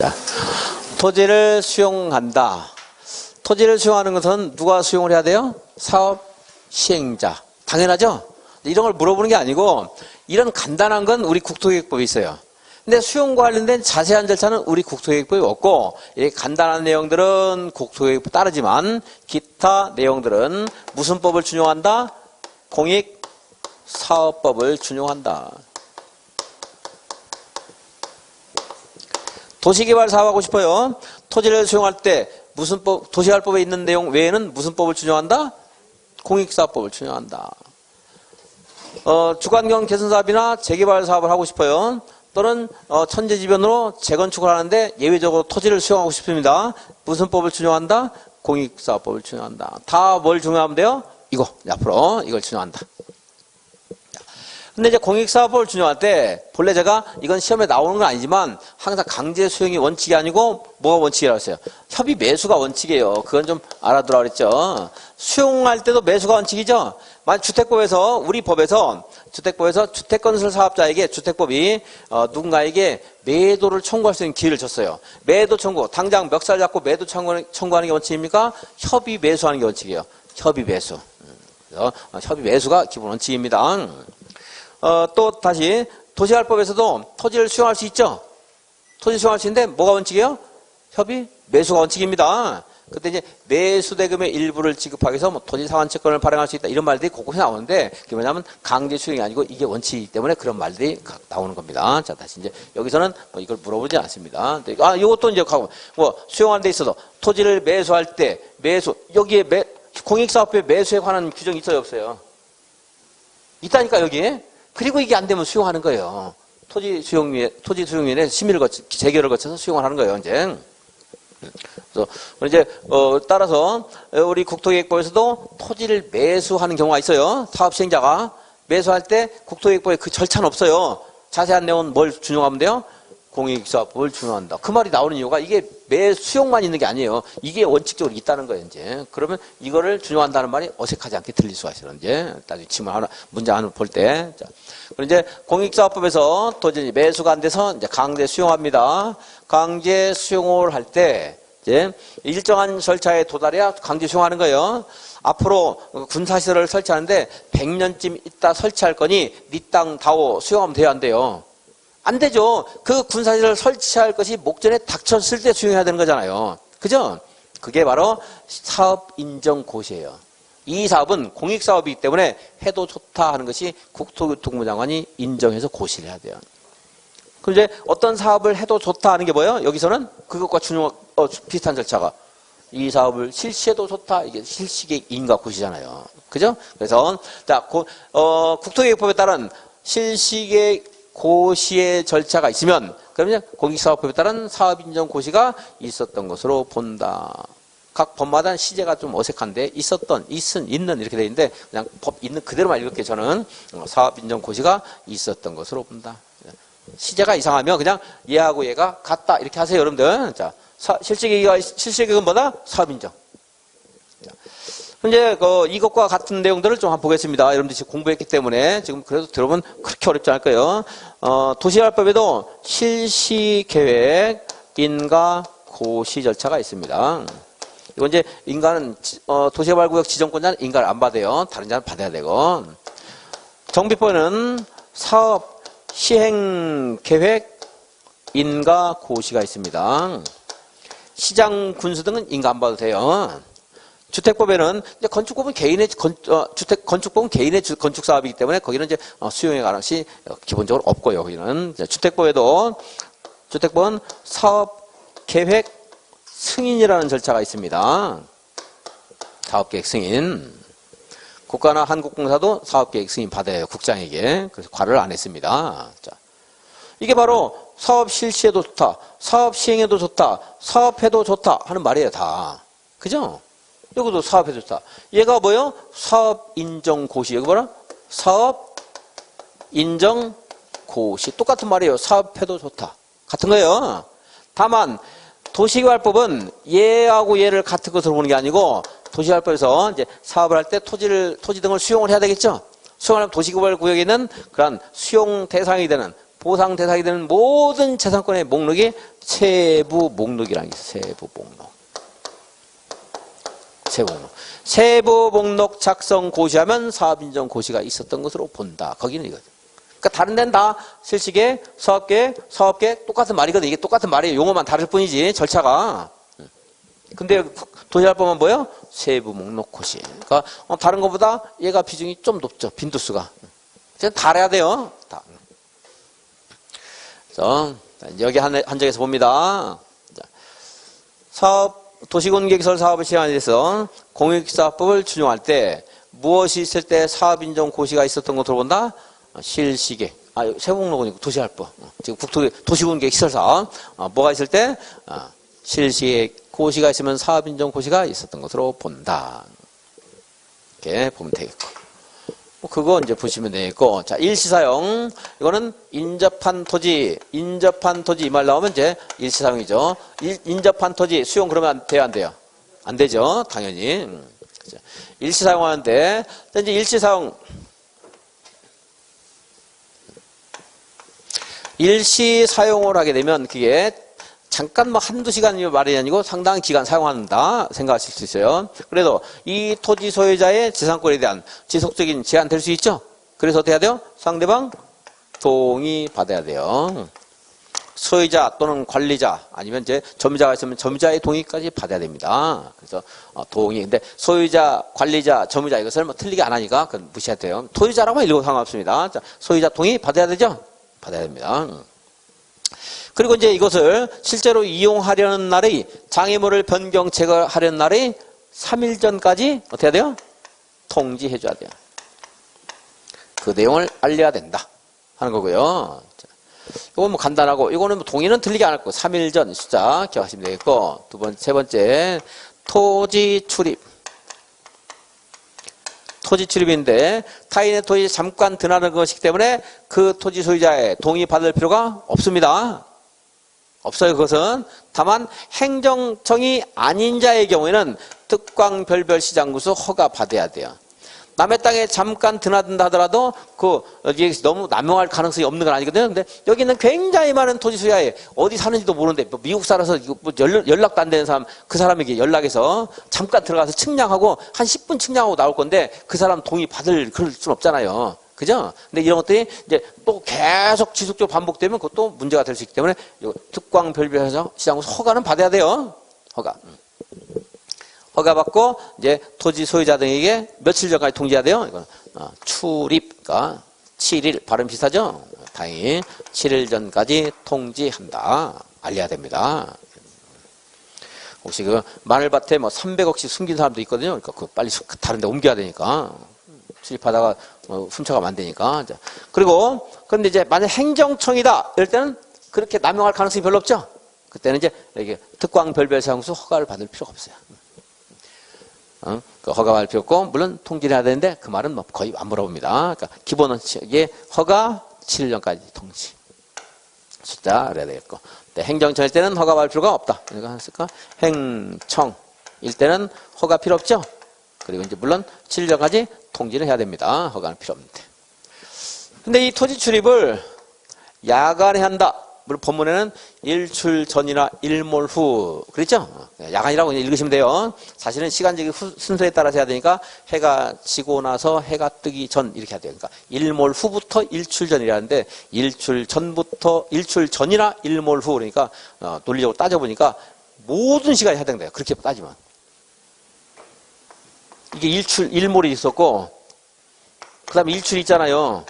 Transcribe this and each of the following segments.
자, 토지를 수용한다. 토지를 수용하는 것은 누가 수용을 해야 돼요? 사업 시행자. 당연하죠? 이런 걸 물어보는 게 아니고 이런 간단한 건 우리 국토계획법에 있어요. 근데 수용과 관련된 자세한 절차는 우리 국토계획법에 없고 이 간단한 내용들은 국토계획법 따르지만 기타 내용들은 무슨 법을 준용한다? 공익사업법을 준용한다. 도시개발 사업하고 싶어요. 토지를 수용할 때 무슨 법, 도시개발법에 있는 내용 외에는 무슨 법을 준용한다? 공익사업법을 준용한다. 주관경 개선사업이나 재개발 사업을 하고 싶어요. 또는 천재지변으로 재건축을 하는데 예외적으로 토지를 수용하고 싶습니다. 무슨 법을 준용한다? 공익사업법을 준용한다. 다 뭘 준용하면 돼요? 이거 앞으로 이걸 준용한다. 근데 이제 공익사업법을 준용할 때 본래 제가 이건 시험에 나오는 건 아니지만 항상 강제 수용이 원칙이 아니고 뭐가 원칙이라고 했어요? 협의 매수가 원칙이에요. 그건 좀 알아두라 그랬죠. 수용할 때도 매수가 원칙이죠. 만약 주택법에서 우리 법에서 주택건설 사업자에게 주택법이 누군가에게 매도를 청구할 수 있는 기회를 줬어요. 매도 청구, 당장 멱살 잡고 매도 청구하는 게 원칙입니까? 협의 매수하는 게 원칙이에요. 협의 매수. 그래서 협의 매수가 기본 원칙입니다. 또 다시 도시개발법에서도 토지를 수용할 수 있죠. 토지 수용할 수 있는데 뭐가 원칙이에요? 협의 매수가 원칙입니다. 그때 이제 매수 대금의 일부를 지급하기 위해서 뭐 토지 상환채권을 발행할 수 있다 이런 말들이 곳곳에 나오는데 그게 뭐냐면 강제 수용이 아니고 이게 원칙이기 때문에 그런 말들이 나오는 겁니다. 자, 다시 이제 여기서는 뭐 이걸 물어보지 않습니다. 이것도 이제 뭐 수용하는 데 있어서 토지를 매수할 때 여기에 공익사업부의 매수에 관한 규정이 있어요, 없어요? 있다니까 여기에. 그리고 이게 안 되면 수용하는 거예요. 토지수용위원회 심의를 재결을 거쳐서 수용을 하는 거예요, 이제. 그래서 이제 따라서 우리 국토계획법에서도 토지를 매수하는 경우가 있어요. 사업시행자가 매수할 때 국토계획법에 그 절차는 없어요. 자세한 내용은 뭘 준용하면 돼요? 공익사업법을 준용한다. 그 말이 나오는 이유가 이게 수용만 있는 게 아니에요. 이게 원칙적으로 있다는 거예요, 이제. 그러면 이거를 준용한다는 말이 어색하지 않게 들릴 수가 있어요, 이제. 나중에 질문 하나, 문제 하나 볼 때. 자. 그리고 이제 공익사업법에서 토지 매수가 안 돼서 이제 강제 수용합니다. 강제 수용을 할 때 이제 일정한 절차에 도달해야 강제 수용하는 거예요. 앞으로 군사시설을 설치하는데 100년쯤 있다 설치할 거니 네 땅 다오 수용하면 돼요, 안 돼요? 안 되죠. 그 군사시설을 설치할 것이 목전에 닥쳤을 때 수용해야 되는 거잖아요. 그죠? 그게 바로 사업인정고시예요. 이 사업은 공익사업이기 때문에 해도 좋다 하는 것이 국토교통부 장관이 인정해서 고시를 해야 돼요. 그럼 이제 어떤 사업을 해도 좋다 하는 게 뭐예요? 여기서는 그것과 비슷한 절차가 이 사업을 실시해도 좋다. 이게 실시계획 인가 고시잖아요. 그죠? 그래서 자, 국토계획법에 따른 실시계획 고시의 절차가 있으면 그러면 공익사업법에 따른 사업인정 고시가 있었던 것으로 본다. 각 법마다 시제가 좀 어색한데 있는 이렇게 돼 있는데 그냥 법 있는 그대로만 읽을게요. 저는 사업인정 고시가 있었던 것으로 본다. 시제가 이상하면 그냥 얘하고 얘가 같다 이렇게 하세요, 여러분들. 자, 실시계획은 뭐다? 사업인정. 이제 이것과 같은 내용들을 좀 한번 보겠습니다. 여러분들이 지금 공부했기 때문에 지금 그래도 들어보면 그렇게 어렵지 않을 거예요. 도시개발법에도 실시계획 인가 고시 절차가 있습니다. 이건 이제 인가는 도시개발구역 지정권자는 인가를 안 받아요. 다른 자는 받아야 되고. 정비법에는 사업 시행계획 인가 고시가 있습니다. 시장 군수 등은 인가 안 받아도 돼요. 주택법에는 이제 건축법은 건축법은 개인의 건축 사업이기 때문에 거기는 이제 수용에 관한 것이 기본적으로 없고요. 거기는 주택법은 사업 계획 승인이라는 절차가 있습니다. 사업계획 승인. 국가나 한국공사도 사업계획 승인 받아요. 국장에게. 그래서 과를 안 했습니다. 자, 이게 바로 사업 실시에도 좋다, 사업 시행에도 좋다, 사업해도 좋다 하는 말이에요, 다. 그죠? 여기도 사업해도 좋다. 얘가 뭐예요? 사업인정고시. 여기 뭐라? 사업인정고시. 똑같은 말이에요. 사업해도 좋다. 같은 거예요. 다만 도시개발법은 얘하고 얘를 같은 것으로 보는 게 아니고 도시개발법에서 이제 사업을 할 때 토지 등을 수용을 해야 되겠죠. 수용하려면 도시개발구역에 있는 그런 수용 대상이 되는 보상 대상이 되는 모든 재산권의 목록이 세부 목록이라는 게 있어요. 세부 목록. 세부 목록. 세부 목록 작성 고시하면 사업인정 고시가 있었던 것으로 본다. 거기는 이거죠. 그러니까 다른 데는 다 실시계, 사업계 똑같은 말이거든. 이게 똑같은 말이에요. 용어만 다를 뿐이지 절차가. 근데 도시활법은 뭐예요? 세부 목록 고시. 그러니까 다른 것보다 얘가 비중이 좀 높죠. 빈도수가. 다 알아야 돼요. 다. 그래서 여기 한정에서 봅니다. 도시공개시설 사업을 시행하기 위해서 공익사업법을 준용할 때 무엇이 있을 때 사업인정 고시가 있었던 것으로 본다? 실시계. 세부목록은 도시활법. 지금 도시공개시설사업. 뭐가 있을 때? 실시계 고시가 있으면 사업인정 고시가 있었던 것으로 본다. 이렇게 보면 되겠고. 그거 이제 보시면 되겠고. 자, 일시사용. 이거는 인접한 토지 이 말 나오면 이제 일시사용이죠. 인접한 토지 수용 그러면 돼요, 안 돼요? 안 되죠. 당연히. 일시사용하는데, 이제 일시사용을 하게 되면 그게 잠깐 뭐 한두 시간이 말이 아니고 상당한 기간 사용한다 생각하실 수 있어요. 그래도 이 토지 소유자의 재산권에 대한 지속적인 제한 될 수 있죠. 그래서 어떻게 해야 돼요? 상대방 동의 받아야 돼요. 소유자 또는 관리자 아니면 이제 점유자가 있으면 점유자의 동의까지 받아야 됩니다. 그래서 동의. 근데 소유자, 관리자, 점유자 이것을 뭐 틀리게 안 하니까 그건 무시해야 돼요. 소유자라고만 읽어도 상관없습니다. 자, 소유자 동의 받아야 되죠? 받아야 됩니다. 그리고 이제 이것을 실제로 이용하려는 날의 장애물을 변경 제거하려는 날의 3일 전까지 어떻게 해야 돼요? 통지해 줘야 돼요. 그 내용을 알려야 된다 하는 거고요. 이건 뭐 간단하고 이거는 뭐 동의는 틀리게 안 할 거고 3일 전 숫자 기억하시면 되겠고 세 번째 토지 출입. 토지 출입인데 타인의 토지에 잠깐 드나드는 것이기 때문에 그 토지 소유자의 동의 받을 필요가 없습니다. 없어요. 그것은 다만 행정청이 아닌 자의 경우에는 특광별별시장구수 허가 받아야 돼요. 남의 땅에 잠깐 드나든다 하더라도 여기 너무 남용할 가능성이 없는 건 아니거든요. 근데 여기는 굉장히 많은 토지 소유자에 어디 사는지도 모르는데 뭐 미국 살아서 뭐 연락도 안 되는 사람 그 사람에게 연락해서 잠깐 들어가서 측량하고 한 10분 측량하고 나올 건데 그 사람 동의 받을 그럴 순 없잖아요. 그죠? 근데 이런 것들이 이제 또 계속 지속적으로 반복되면 그것도 문제가 될 수 있기 때문에 특광별별시장 허가는 받아야 돼요. 허가 받고 이제 토지 소유자 등에게 며칠 전까지 통지해야 돼요. 이건 출입, 그러니까 7일 발음 비슷하죠? 다행히 7일 전까지 통지한다. 알려야 됩니다. 혹시 그 마늘밭에 뭐 300억씩 숨긴 사람도 있거든요. 그러니까 그 빨리 다른 데 옮겨야 되니까. 출입하다가 훔쳐가면 안 되니까. 그리고 그런데 이제 만약 행정청이다 이럴 때는 그렇게 남용할 가능성이 별로 없죠. 그때는 이제 이렇게 특광별별사용수 허가를 받을 필요가 없어요. 그 허가받을 필요 없고 물론 통지를 해야 되는데 그 말은 뭐 거의 안 물어봅니다. 그러니까 기본은 이게 허가 7년까지 통지 숫자 알아야 되겠고 행정청일 때는 허가받을 필요가 없다. 그러니까 했을까? 행청일 때는 허가 필요 없죠. 그리고 이제 물론 7년까지 통지를 해야 됩니다. 허가는 필요 없는데. 근데 이 토지 출입을 야간에 한다. 물론 본문에는 일출 전이나 일몰 후 그랬죠? 야간이라고 그냥 읽으시면 돼요. 사실은 시간적인 순서에 따라서 해야 되니까 해가 지고 나서 해가 뜨기 전 이렇게 해야 돼요. 그러니까 일몰 후부터 일출 전이라는데 일출 전이나 일몰 후 그러니까 논리적으로 따져보니까 모든 시간이 해당돼요. 그렇게 따지면. 이게 일몰이 있었고 그 다음에 일출이 있잖아요.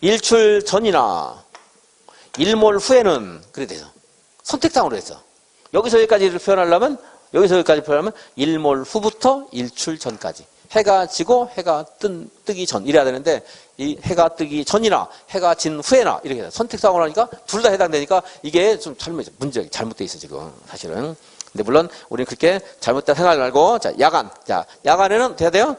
일출 전이나 일몰 후에는 그래 돼서 선택상으로 해서 여기서 여기까지를 표현하려면 일몰 후부터 일출 전까지 해가 지고 해가 뜨기 전 이래야 되는데 이 해가 뜨기 전이나 해가 진 후에나 이렇게 해서 선택상으로 하니까 둘 다 해당되니까 이게 좀 문제가 잘못돼 있어 지금 사실은. 근데 물론 우리는 그렇게 잘못된 생각을 말고 자 야간에는 돼야 돼요.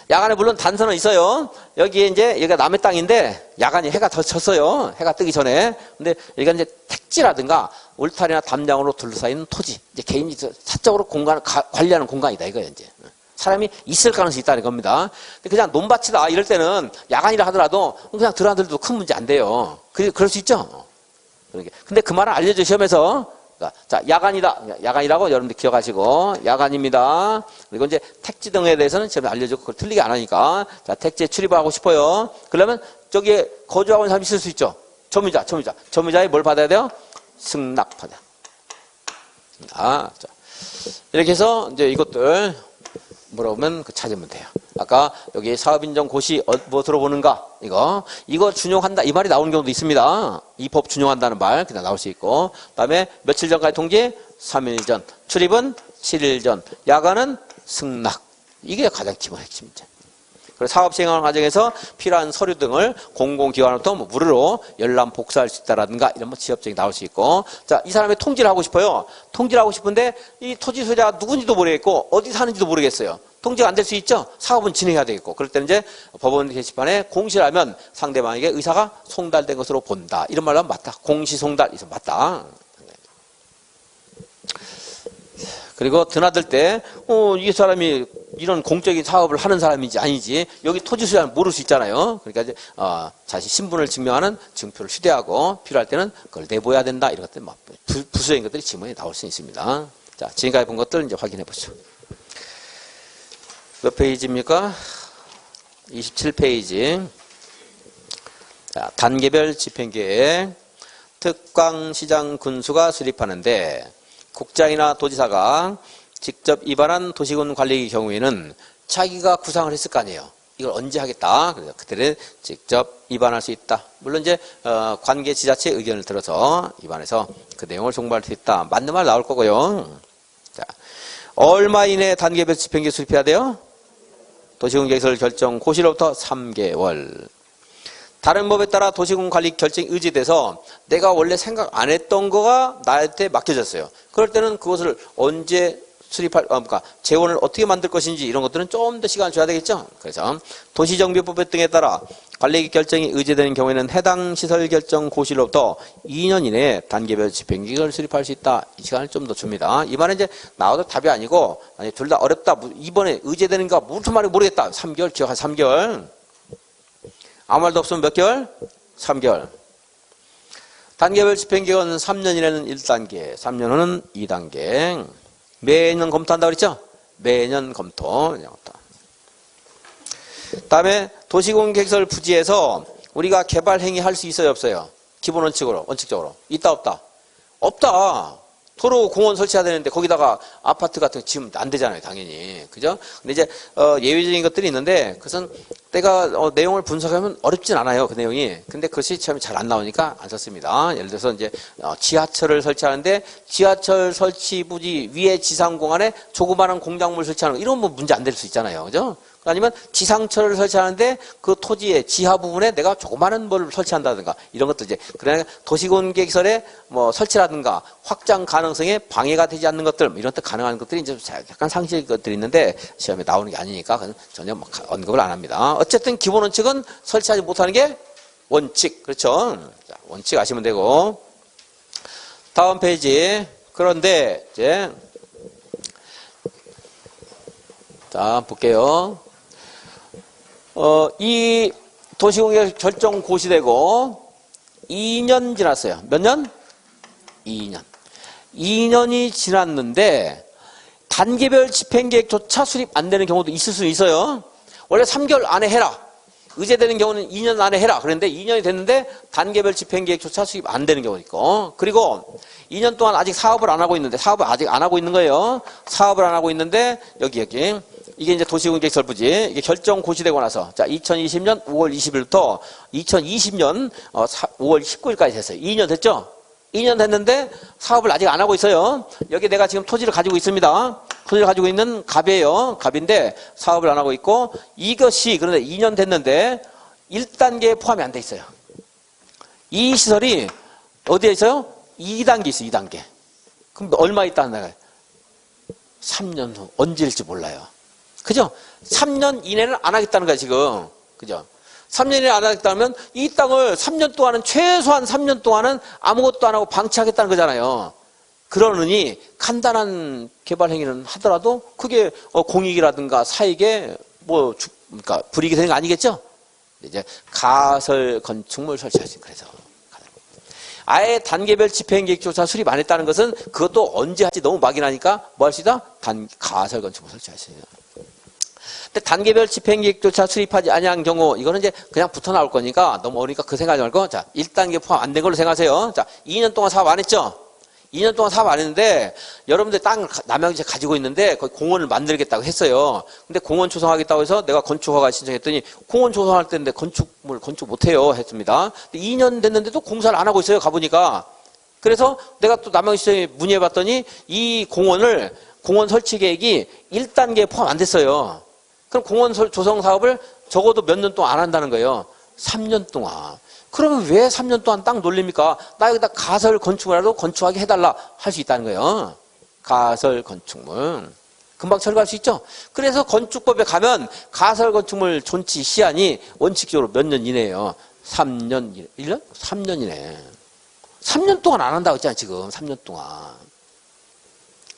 야간에 물론 단서는 있어요. 여기에 이제 여기가 남의 땅인데 야간이 해가 더 졌어요. 해가 뜨기 전에. 근데 여기가 이제 택지라든가 울타리나 담장으로 둘러싸인 토지. 이제 개인이 사적으로 공간을 관리하는 공간이다 이거예요, 이제. 사람이 있을 가능성이 있다는 겁니다. 근데 그냥 논밭이다 이럴 때는 야간이라 하더라도 그냥 들어앉아도 큰 문제 안 돼요. 그럴 수 있죠. 근데 그 말을 알려줘 시험에서. 자, 야간이다. 야간이라고 여러분들 기억하시고, 야간입니다. 그리고 이제 택지 등에 대해서는 시험에 알려주고 그걸 틀리게 안 하니까. 자, 택지에 출입을 하고 싶어요. 그러면 저기에 거주하고 있는 사람이 있을 수 있죠. 점유자에 뭘 받아야 돼요? 승낙 받아. 자. 이렇게 해서 이제 이것들 물어보면 찾으면 돼요. 아까 여기 사업인정 고시 뭐 들어보는가? 이거 준용한다. 이 말이 나오는 경우도 있습니다. 이 법 준용한다는 말 그냥 나올 수 있고. 그다음에 며칠 전까지 통지? 3일 전. 출입은 7일 전. 야간은 승낙. 이게 가장 기본 핵심이죠. 그래서 사업 시행하는 과정에서 필요한 서류 등을 공공기관으로부터 무료로 열람 복사할 수 있다라든가 이런 지엽적이 나올 수 있고. 자, 이 사람의 통지를 하고 싶어요. 통지를 하고 싶은데 이 토지 소유자가 누군지도 모르겠고 어디 사는지도 모르겠어요. 통지가 안 될 수 있죠. 사업은 진행해야 되겠고. 그럴 때는 이제 법원 게시판에 공시를 하면 상대방에게 의사가 송달된 것으로 본다. 이런 말로 하면 맞다. 공시 송달 있으면 맞다. 그리고 드나들 때, 이 사람이 이런 공적인 사업을 하는 사람인지 아니지, 여기 토지 소유자는 모를 수 있잖아요. 그러니까 이제, 자신 신분을 증명하는 증표를 휴대하고, 필요할 때는 그걸 내보여야 된다. 이런 것들, 부수적인 것들이 지문에 나올 수 있습니다. 자, 지금까지 본 것들 이제 확인해 보죠. 몇 페이지입니까? 27페이지. 자, 단계별 집행계획, 특광시장 군수가 수립하는데, 국장이나 도지사가 직접 위반한 도시군 관리의 경우에는 자기가 구상을 했을 거 아니에요. 이걸 언제 하겠다. 그래서 그들은 직접 위반할 수 있다. 물론 이제 관계 지자체의 의견을 들어서 위반해서 그 내용을 송부할 수 있다. 맞는 말 나올 거고요. 자, 얼마 이내 단계별 집행계 수립해야 돼요? 도시군 개설 결정 고시로부터 3개월. 다른 법에 따라 도시군 관리 결정이 의지돼서 내가 원래 생각 안 했던 거가 나한테 맡겨졌어요. 그럴 때는 그것을 언제 그러니까 재원을 어떻게 만들 것인지 이런 것들은 좀 더 시간을 줘야 되겠죠. 그래서 도시정비법 등에 따라 관리 결정이 의지되는 경우에는 해당 시설 결정 고시로부터 2년 이내에 단계별 집행계획을 수립할 수 있다. 이 시간을 좀 더 줍니다. 이 말은 이제 나와도 답이 아니고 둘 다 어렵다. 이번에 의지되는가 무슨 말인지 모르겠다. 3개월 기억한 3개월. 아무 말도 없으면 몇 개월? 3개월. 단계별 집행계획은 3년 이내는 1단계, 3년 후는 2단계. 매년 검토한다고 그랬죠? 매년 검토. 다음에 도시공개시설 부지에서 우리가 개발 행위 할 수 있어요, 없어요? 기본 원칙적으로. 있다, 없다? 없다. 도로 공원 설치해야 되는데 거기다가 아파트 같은 거 지으면 안 되잖아요, 당연히. 그죠? 근데 이제 예외적인 것들이 있는데 그것은 때가 내용을 분석하면 어렵진 않아요, 그 내용이. 근데 그것이 처음에 잘 안 나오니까 안 썼습니다. 예를 들어서 이제 지하철을 설치하는데 지하철 설치 부지 위에 지상 공간에 조그마한 공작물 설치하는 거 이런 뭐 문제 안 될 수 있잖아요, 그죠? 아니면 지상철을 설치하는데 그 토지의 지하 부분에 내가 조그마한 뭘 설치한다든가 이런 것도 이제 그러나 도시공개시설의 뭐 설치라든가 확장 가능성에 방해가 되지 않는 것들 이런 때 가능한 것들이 이제 약간 상식의 것들이 있는데 시험에 나오는 게 아니니까 그건 전혀 언급을 안 합니다. 어쨌든 기본 원칙은 설치하지 못하는 게 원칙. 그렇죠? 자, 원칙 아시면 되고 다음 페이지. 그런데 이제 자 볼게요. 이 도시공개 결정 고시되고 2년 지났어요. 몇 년? 2년. 2년이 지났는데 단계별 집행계획조차 수립 안 되는 경우도 있을 수 있어요. 원래 3개월 안에 해라. 의제되는 경우는 2년 안에 해라. 그런데 2년이 됐는데 단계별 집행계획조차 수립 안 되는 경우도 있고. 그리고 2년 동안 아직 사업을 안 하고 있는데 사업을 아직 안 하고 있는 거예요. 사업을 안 하고 있는데 여기 이게 이제 도시공개시설 부지 이게 결정 고시되고 나서 자 2020년 5월 20일부터 2020년 5월 19일까지 됐어요. 2년 됐죠? 2년 됐는데 사업을 아직 안 하고 있어요. 여기 내가 지금 토지를 가지고 있습니다. 토지를 가지고 있는 갑이에요. 갑인데 사업을 안 하고 있고 이것이 그런데 2년 됐는데 1단계에 포함이 안 돼 있어요. 이 시설이 어디에 있어요? 2단계 있어요. 2단계. 그럼 얼마 있다는 거예요? 3년 후 언제일지 몰라요. 그죠? 3년 이내는 안 하겠다는 거야 지금. 그죠? 3년 이내 안 하겠다면 이 땅을 3년 동안은 최소한 3년 동안은 아무것도 안 하고 방치하겠다는 거잖아요. 그러느니 간단한 개발 행위는 하더라도 그게 공익이라든가 사익에 그러니까 불이익이 되는 거 아니겠죠? 이제 가설 건축물 설치하신 그래서 아예 단계별 집행계획조차 수립 안 했다는 것은 그것도 언제 할지 너무 막연하니까 뭐 할 수 있다? 가설 건축물 설치하세요. 근데 단계별 집행계획조차 수립하지 아니한 경우 이거는 이제 그냥 붙어 나올 거니까 너무 어려우니까 그 생각하지 말고 자 1단계 포함 안 된 걸로 생각하세요. 자 2년 동안 사업 안 했죠? 2년 동안 사업 안 했는데 여러분들 땅을 남양주에 가지고 있는데 거기 공원을 만들겠다고 했어요. 근데 공원 조성하겠다고 해서 내가 건축허가 신청했더니 공원 조성할 때인데 건축 못해요 했습니다. 2년 됐는데도 공사를 안 하고 있어요. 가보니까. 그래서 내가 또 남양주시장에 문의해봤더니 이 공원 설치 계획이 1단계에 포함 안 됐어요. 그럼 공원 조성 사업을 적어도 몇 년 동안 안 한다는 거예요. 3년 동안. 그러면 왜 3년 동안 땅 놀립니까? 나 여기다 가설 건축물이라도 건축하게 해달라 할 수 있다는 거예요. 가설 건축물. 금방 철거할 수 있죠? 그래서 건축법에 가면 가설 건축물 존치 시한이 원칙적으로 몇 년 이내예요. 3년, 1년? 3년 이내. 3년 동안 안 한다고 했잖아요, 지금. 3년 동안.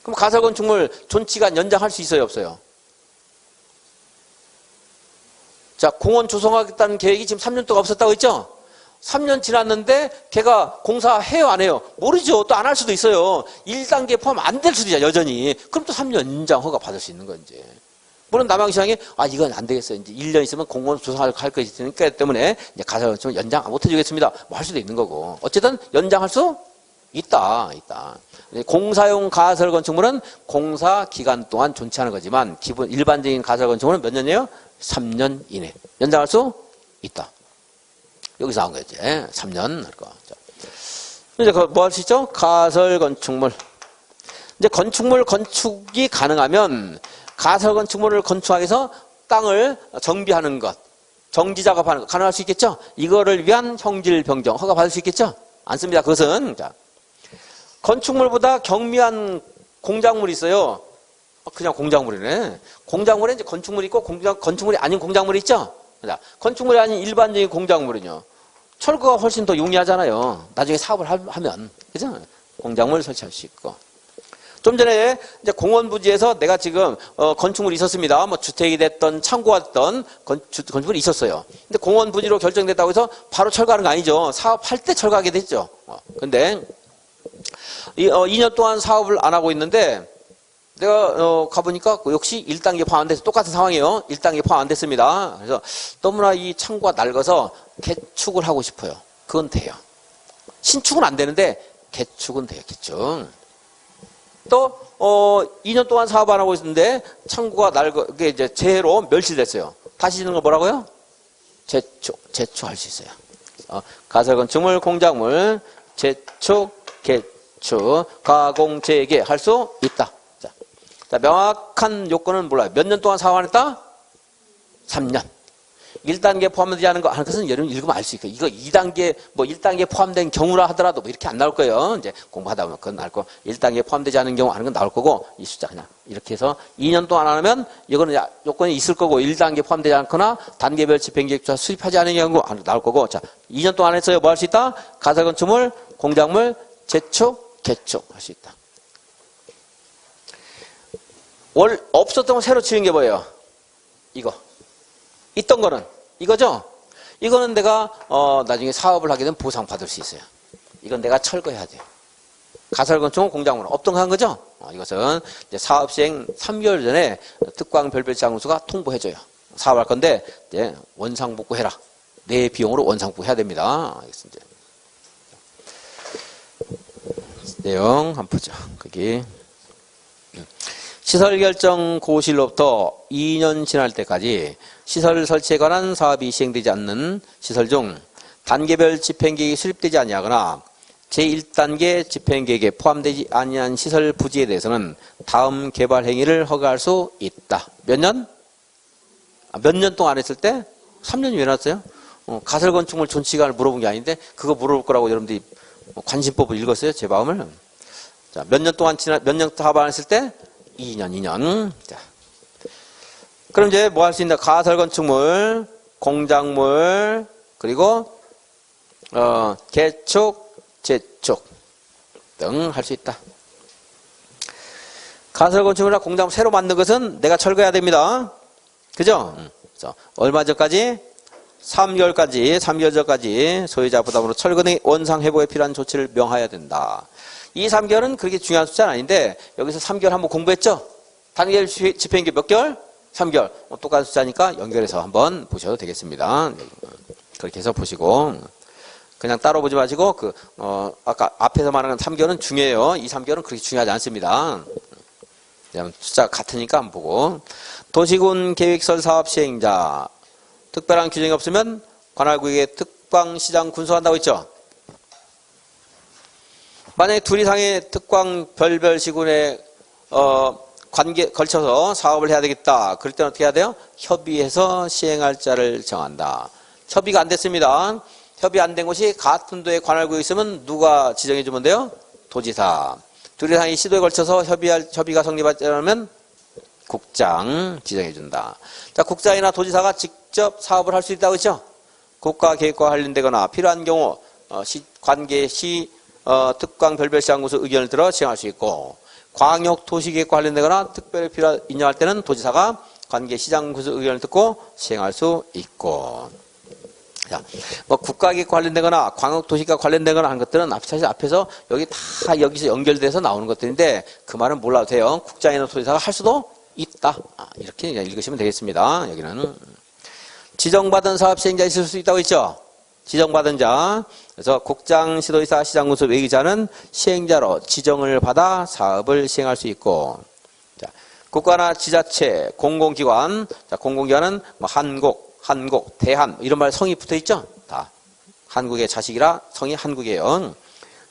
그럼 가설 건축물 존치간 연장할 수 있어요, 없어요? 자, 공원 조성하겠다는 계획이 지금 3년 동안 없었다고 했죠? 3년 지났는데 걔가 공사해요 안 해요? 모르죠. 또 안 할 수도 있어요. 1단계 포함 안 될 수도 있죠. 여전히. 그럼 또 3년 연장 허가 받을 수 있는 건지. 물론 남양시장이 이건 안 되겠어요. 이제 1년 있으면 공원 조성할 것이 있으니까 때문에 이제 가설 건축물 연장 못 해주겠습니다. 뭐 할 수도 있는 거고. 어쨌든 연장할 수 있다. 공사용 가설 건축물은 공사 기간 동안 존치하는 거지만 기본 일반적인 가설 건축물은 몇 년이에요? 3년 이내. 연장할 수 있다. 여기서 나온 거지. 3년 할 거. 이제 뭐 할 수 있죠? 가설 건축물. 이제 건축물 건축이 가능하면 가설 건축물을 건축하기 위해서 땅을 정비하는 것, 정지 작업하는 것 가능할 수 있겠죠? 이거를 위한 형질 변경 허가 받을 수 있겠죠? 안 씁니다. 그것은 자, 건축물보다 경미한 공작물이 있어요. 그냥 공작물이네. 공작물에 이제 건축물이 있고 건축물이 아닌 공작물이 있죠? 건축물이 아닌 일반적인 공작물은요. 철거가 훨씬 더 용이하잖아요. 나중에 사업을 하면. 그죠? 공작물 설치할 수 있고. 좀 전에 이제 공원 부지에서 내가 지금 건축물이 있었습니다. 뭐 주택이 됐던 창고가 됐던 건축물이 있었어요. 근데 공원 부지로 결정됐다고 해서 바로 철거하는 거 아니죠. 사업할 때 철거하게 됐죠. 근데 2년 동안 사업을 안 하고 있는데 내가 가보니까 역시 1단계 포함 안 돼서 똑같은 상황이에요. 1단계 포함 안 됐습니다. 그래서 너무나 이 창고가 낡아서 개축을 하고 싶어요. 그건 돼요. 신축은 안 되는데 개축은 돼요. 개축. 또 2년 동안 사업 안 하고 있었는데 창고가 낡게 이제 재해로 멸실됐어요. 다시 짓는 거 뭐라고요? 재축할 수 있어요. 가설 건축물, 공작물, 재축, 개축, 가공, 재개 할 수 있다. 자, 명확한 요건은 몰라요. 몇 년 동안 사업 안 했다? 3년. 1단계 포함되지 않은 것은 여러분 읽으면 알 수 있어요. 이거 2단계, 1단계 포함된 경우라 하더라도 이렇게 안 나올 거예요. 이제 공부하다 보면 그건 나올 거. 1단계 포함되지 않은 경우 하는 건 나올 거고, 이 숫자 그냥 이렇게 해서 2년 동안 안 하면 이거는 요건이 있을 거고, 1단계 포함되지 않거나 단계별 집행계획조차 수립하지 않은 경우 나올 거고, 자, 2년 동안 안 했어요. 뭐 할 수 있다? 가설 건축물, 공작물, 재축, 개축 할 수 있다. 없었던 거 새로 지은 게 뭐예요? 이거. 있던 거는 이거죠? 이거는 내가 나중에 사업을 하게 되면 보상받을 수 있어요. 이건 내가 철거해야 돼요. 가설 건축은 공작물 없던 거 한 거죠? 이것은 이제 사업 시행 3개월 전에 특광 별별장소가 통보해줘요. 사업할 건데 이제 원상복구해라. 내 비용으로 원상복구 해야 됩니다. 알겠습니다. 내용 한번 보죠. 거기. 시설 결정 고시로부터 2년 지날 때까지 시설 설치에 관한 사업이 시행되지 않는 시설 중 단계별 집행계획이 수립되지 아니하거나 제1단계 집행계획에 포함되지 아니한 시설 부지에 대해서는 다음 개발 행위를 허가할 수 있다. 몇 년? 몇 년 동안 했을 때? 3년이 왜 났어요? 가설 건축물 존치기간을 물어본 게 아닌데 그거 물어볼 거라고 여러분들이 관심법을 읽었어요? 제 마음을. 자, 몇 년 동안 몇 년 사업 안 했을 때? 2년. 자. 그럼 이제 뭐 할 수 있나? 가설 건축물, 공작물, 그리고, 개축, 재축 등 할 수 있다. 가설 건축물이나 공장 새로 만든 것은 내가 철거해야 됩니다. 그죠? 그래서 얼마 전까지? 3개월 전까지 소유자 부담으로 철거 등 원상 회복에 필요한 조치를 명하여야 된다. 이 3개월은 그렇게 중요한 숫자는 아닌데 여기서 3개월 한번 공부했죠? 단계별 집행기 몇 개월? 3개월. 똑같은 숫자니까 연결해서 한번 보셔도 되겠습니다. 그렇게 해서 보시고 그냥 따로 보지 마시고 아까 앞에서 말하는 3개월은 중요해요. 이 3개월은 그렇게 중요하지 않습니다. 숫자가 같으니까 한번 보고 도시군 계획설 사업 시행자 특별한 규정이 없으면 관할구역에 특광시장 군수한다고 했죠. 만약에 둘 이상의 특광 별별 시군에 관계 걸쳐서 사업을 해야 되겠다. 그럴 때는 어떻게 해야 돼요? 협의해서 시행할 자를 정한다. 협의가 안 됐습니다. 협의 안 된 곳이 같은 도에 관할구역이 있으면 누가 지정해 주면 돼요? 도지사. 둘 이상의 시도에 걸쳐서 협의가 성립하지 않으면 국장 지정해 준다. 자, 국장이나 도지사가 직접 사업을 할 수 있다고 했죠? 국가계획과 관련되거나 필요한 경우 관계시 특광 별별시장군수 의견을 들어 시행할 수 있고 광역도시계획과 관련되거나 특별히 인정할 때는 도지사가 관계시장군수 의견을 듣고 시행할 수 있고 자, 국가계획과 관련되거나 광역도시계획과 관련되거나 하는 것들은 사실 앞에서 여기서 연결돼서 나오는 것들인데 그 말은 몰라도 돼요. 국장이나 도지사가 할 수도 있다. 이렇게 읽으시면 되겠습니다. 여기는 지정받은 사업 시행자 있을 수 있다고 했죠. 지정받은 자. 그래서 국장, 시도지사, 시장군수, 외기자는 시행자로 지정을 받아 사업을 시행할 수 있고 자, 국가나 지자체, 공공기관. 자, 공공기관은 한국, 대한 이런 말 성이 붙어 있죠. 다 한국의 자식이라 성이 한국이에요.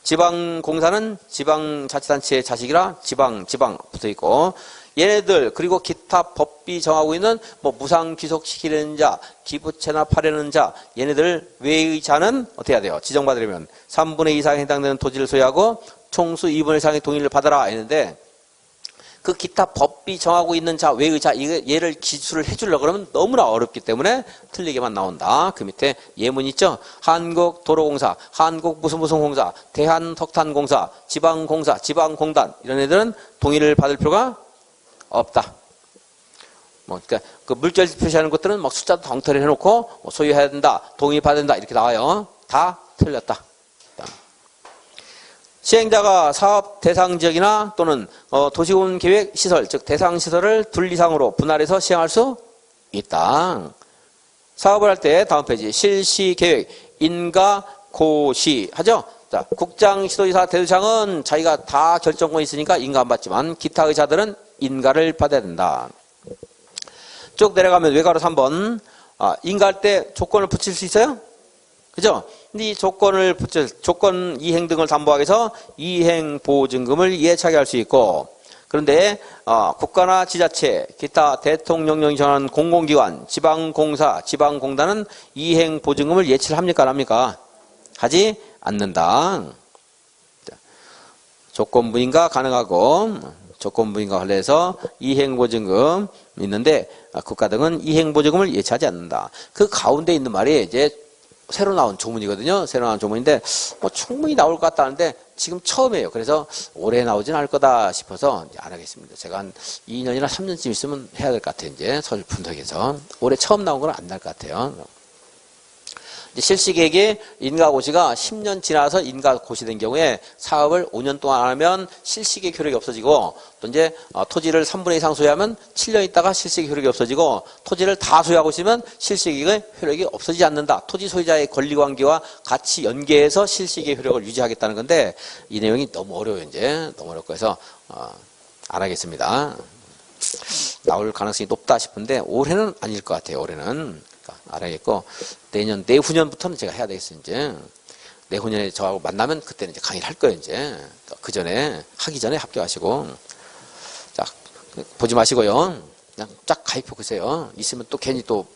지방공사는 지방자치단체의 자식이라 지방 붙어 있고 얘네들 그리고 기타 법비 정하고 있는 무상 귀속시키는 자, 기부 체납하려는 자 얘네들 외의 자는 어떻게 해야 돼요? 지정받으려면 3분의 2 이상에 해당되는 토지를 소유하고 총수 2분의 1 이상의 동의를 받아라 했는데 그 기타 법비 정하고 있는 자, 외의 자 얘를 기술을 해주려고 그러면 너무나 어렵기 때문에 틀리게만 나온다. 그 밑에 예문 있죠? 한국도로공사, 한국 무슨 공사, 대한석탄공사, 지방공사, 지방공단 이런 애들은 동의를 받을 필요가 없다. 그러니까 그 물결 표시하는 것들은 숫자도 덩터리 해놓고 소유해야 된다, 동의받아야 된다 이렇게 나와요. 다 틀렸다. 시행자가 사업 대상 지역이나 또는 도시군 계획 시설, 즉 대상 시설을 둘 이상으로 분할해서 시행할 수 있다. 사업을 할 때 다음 페이지 실시 계획, 인가, 고시 하죠. 자, 국장, 시도지사, 대도시장은 자기가 다 결정권이 있으니까 인가 안 받지만 기타 의사들은 인가를 받아야 된다. 쭉 내려가면 외가로 3번 인가할 때 조건을 붙일 수 있어요? 그죠? 근데 이 조건을 조건 이행 등을 담보하기 위해서 이행 보증금을 예차게 할 수 있고 그런데 국가나 지자체, 기타 대통령령이 정한 공공기관, 지방공사, 지방공단은 이행 보증금을 예치를 합니까? 안 합니까? 하지 않는다. 조건부인가 가능하고 조건부인과 관련해서 이행보증금 있는데 국가 등은 이행보증금을 예치하지 않는다. 그 가운데 있는 말이 이제 새로 나온 조문이거든요. 새로 나온 조문인데 충분히 나올 것 같다는데 지금 처음이에요. 그래서 올해 나오진 않을 거다 싶어서 이제 안 하겠습니다. 제가 한 2년이나 3년쯤 있으면 해야 될 것 같아요. 이제 설 분석해서 올해 처음 나온 건 안 날 것 같아요. 실시계획에 인가고시가 10년 지나서 인가고시된 경우에 사업을 5년 동안 안 하면 실시계획 효력이 없어지고 또 이제 토지를 3분의 2 이상 소유하면 7년 있다가 실시계획 효력이 없어지고 토지를 다 소유하고 있으면 실시계획의 효력이 없어지지 않는다. 토지 소유자의 권리관계와 같이 연계해서 실시계획 효력을 유지하겠다는 건데 이 내용이 너무 어려워요. 이제 너무 어렵고 해서 안 하겠습니다. 나올 가능성이 높다 싶은데 올해는 아닐 것 같아요. 올해는. 알아야겠고 내후년부터는 제가 해야 되겠어요. 이제 내후년에 저하고 만나면 그때는 이제 강의를 할 거예요. 이제 그 전에 하기 전에 합격하시고 자 보지 마시고요. 그냥 쫙 가입해 보세요. 있으면 또 괜히 또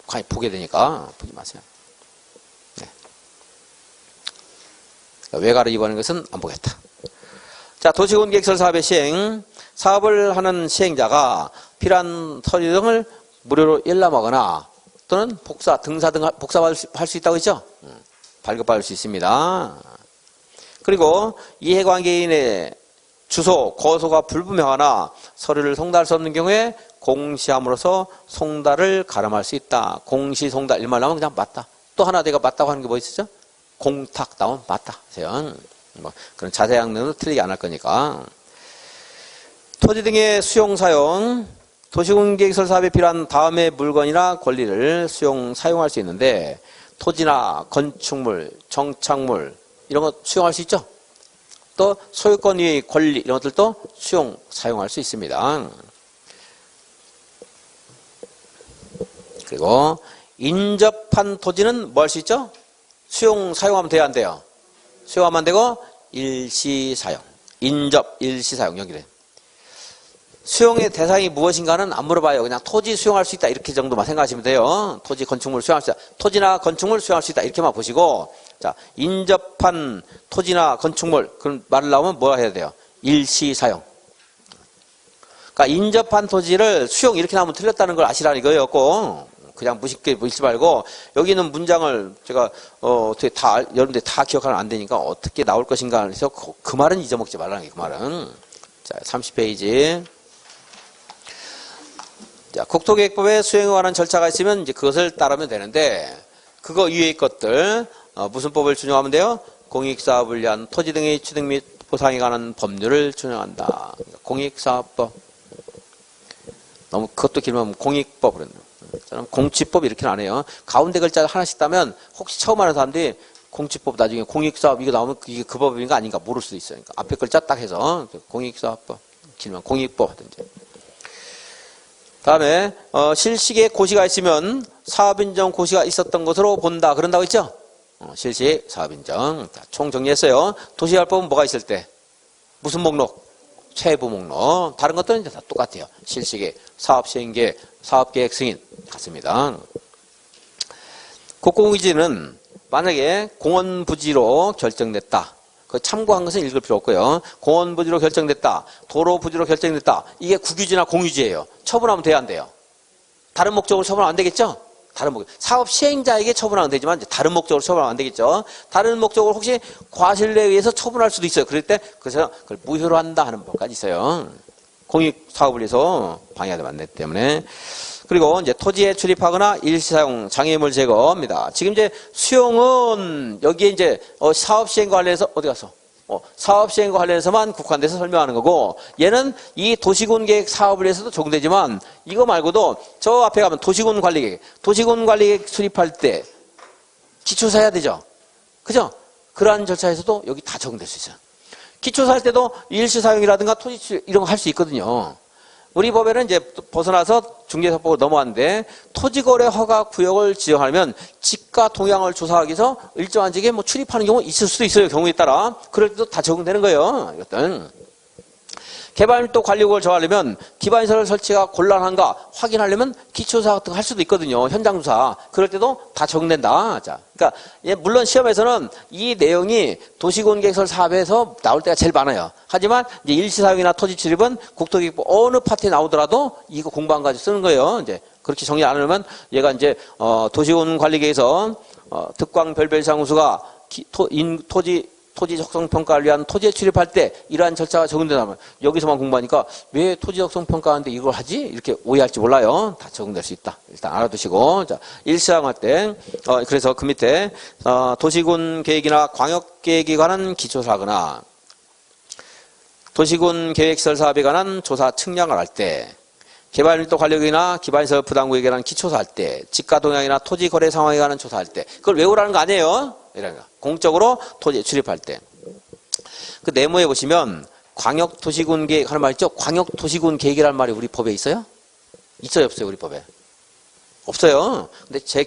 가입 보게 되니까 보지 마세요. 네. 외가로 이번하는 것은 안 보겠다. 자 도시군 계획설 사업의 시행 사업을 하는 시행자가 필요한 서류 등을 무료로 열람하거나 또는 복사, 등사 등 복사할 수 있다고 했죠? 발급받을 수 있습니다. 그리고 이해관계인의 주소, 거소가 불분명하나 서류를 송달할 수 없는 경우에 공시함으로써 송달을 가름할 수 있다. 공시, 송달 일말 나오면 그냥 맞다. 또 하나 내가 맞다고 하는 게 뭐 있었죠? 공탁 나오면 맞다. 뭐 그런 자세한 내용도 틀리게 안 할 거니까. 토지 등의 수용, 사용, 도시군계획설 사업에 필요한 다음의 물건이나 권리를 사용할 수 있는데 토지나 건축물, 정착물 이런 거 수용할 수 있죠. 또 소유권의 권리 이런 것들도 사용할 수 있습니다. 그리고 인접한 토지는 뭐 할 수 있죠? 사용하면 돼야 안 돼요? 수용하면 안 되고 일시사용, 일시사용 연결해. 수용의 대상이 무엇인가는 안 물어봐요. 그냥 토지 수용할 수 있다 이렇게 정도만 생각하시면 돼요. 토지, 건축물 수용할 수 있다. 토지나 건축물 수용할 수 있다 이렇게만 보시고, 자, 인접한 토지나 건축물 그런 말을 나오면 뭐 해야 돼요? 일시사용. 그러니까 인접한 토지를 수용 이렇게 나오면 틀렸다는 걸 아시라는 이거였고, 그냥 무식하게 보시지 말고 여기 있는 문장을 제가 어떻게 여러분들 다 기억하면 안 되니까 어떻게 나올 것인가 해서 그 말은 잊어먹지 말라는 게 그 말은. 자, 30페이지. 자, 국토계획법에 수행에 관한 절차가 있으면 이제 그것을 따르면 되는데 그거 이외의 것들 무슨 법을 준용하면 돼요? 공익사업을 위한 토지 등의 취득 및 보상에 관한 법률을 준용한다. 공익사업법. 너무 그것도 길면 공익법 그랬네요. 저는 공치법 이렇게는 안 해요. 가운데 글자 하나씩 따면 혹시 처음 하는 사람들이 공치법 나중에 공익사업 이거 나오면 이게 그 법인가 아닌가 모를 수도 있어요. 그러니까 앞에 글자 딱 해서 공익사업법 길면 공익법 하든지. 다음에 실시에 고시가 있으면 사업인정 고시가 있었던 것으로 본다. 그런다고 했죠? 실시 사업인정. 총 정리했어요. 도시개발법은 뭐가 있을 때? 무슨 목록? 세부 목록. 다른 것들은 이제 다 똑같아요. 실시계, 사업시행계, 사업계획 승인 같습니다. 국공유지는 만약에 공원부지로 결정됐다. 그 참고한 것은 읽을 필요 없고요. 공원부지로 결정됐다. 도로부지로 결정됐다. 이게 국유지나 공유지예요. 처분하면 돼야 안 돼요? 다른 목적으로 처분하면 안 되겠죠? 다른 목적. 사업 시행자에게 처분하면 되지만 다른 목적으로 처분하면 안 되겠죠? 다른 목적으로 혹시 과실에 의해서 처분할 수도 있어요. 그럴 때 그래서 그걸 무효로 한다 하는 법까지 있어요. 공익 사업을 위해서 방해하면 안 되기 때문에. 그리고 이제 토지에 출입하거나 일시사용 장애물 제거입니다. 지금 이제 수용은 여기에 이제 사업 시행과 관련해서 어디 갔어? 사업 시행과 관련해서만 국한돼서 설명하는 거고 얘는 이 도시군 계획 사업을 위해서도 적용되지만 이거 말고도 저 앞에 가면 도시군 관리계획 수립할 때 기초사 해야 되죠. 그죠? 그러한 절차에서도 여기 다 적용될 수 있어요. 기초사 할 때도 일시사용이라든가 토지 이런 거 할 수 있거든요. 우리 법에는 이제 벗어나서 중개사법으로 넘어왔는데 토지거래 허가 구역을 지정하면 지가 동향을 조사하기 위해서 일정한 지역에 뭐 출입하는 경우 있을 수도 있어요. 경우에 따라. 그럴 때도 다 적용되는 거예요. 이것들은. 개발밀도 관리구역을 정하려면 기반시설 설치가 곤란한가 확인하려면 기초조사 같은 거 할 수도 있거든요. 현장조사. 그럴 때도 다 적용된다. 자, 그러니까 물론 시험에서는 이 내용이 도시군계획설 사업에서 나올 때가 제일 많아요. 하지만 이제 일시사용이나 토지 출입은 국토계획법 어느 파트에 나오더라도 이거 공부한 가지고 쓰는 거예요. 이제 그렇게 정리 안 하면 얘가 이제 도시군관리계에서 득광별별상우수가 토지 적성 평가를 위한 토지에 출입할 때 이러한 절차가 적용된다면 여기서만 공부하니까 왜 토지 적성 평가하는데 이걸 하지? 이렇게 오해할지 몰라요. 다 적용될 수 있다. 일단 알아두시고. 자, 일시사용할 때 그래서 그 밑에 도시군 계획이나 광역 계획에 관한 기초사거나 도시군 계획설 사업에 관한 조사 측량을 할 때 개발밀도 관리구역이나 기반시설 부담구역에 관한 기초사 할 때 지가 동향이나 토지 거래 상황에 관한 조사할 때 그걸 외우라는 거 아니에요. 이러니까 공적으로 토지에 출입할 때. 그 네모에 보시면 광역도시군 계획 하는 말 있죠? 광역도시군 계획이라는 말이 우리 법에 있어요? 있어요, 없어요, 우리 법에? 없어요. 근데 제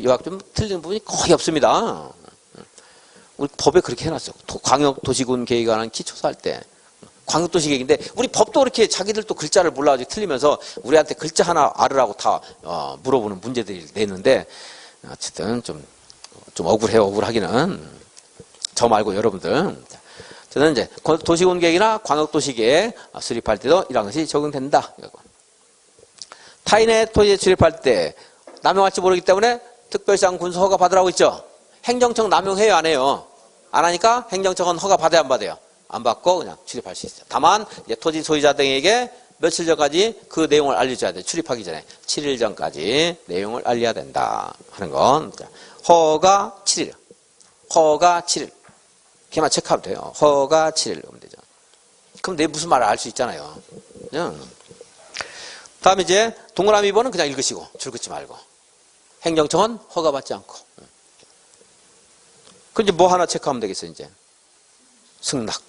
요약 좀 틀린 부분이 거의 없습니다. 우리 법에 그렇게 해놨어요. 광역도시군 계획에 관한 기초사 할 때. 광역도시 계획인데 우리 법도 그렇게 자기들도 글자를 몰라가지고 틀리면서 우리한테 글자 하나 알으라고 다 물어보는 문제들이 내는데 어쨌든 좀 억울해요. 억울하기는. 저 말고 여러분들. 저는 이제 도시군 계획이나 광역도시계획 수립할 때도 이런 것이 적용된다. 타인의 토지에 출입할 때 남용할지 모르기 때문에 특별시장 군수 허가 받으라고 있죠. 행정청 남용해요, 안 해요? 안 하니까 행정청은 허가 받아야 안 받아요? 안 받고 그냥 출입할 수 있어요. 다만 이제 토지 소유자 등에게 며칠 전까지 그 내용을 알려줘야 돼. 출입하기 전에 7일 전까지 내용을 알려야 된다 하는 건 허가 7일. 허가 7일. 걔만 체크하면 돼요. 허가 7일 그러면 되죠. 그럼 내 무슨 말을 알 수 있잖아요. 다음에 이제 동그라미 번은 그냥 읽으시고 줄 긋지 말고. 행정청은 허가받지 않고. 그럼 이제 뭐 하나 체크하면 되겠어요, 이제. 승낙.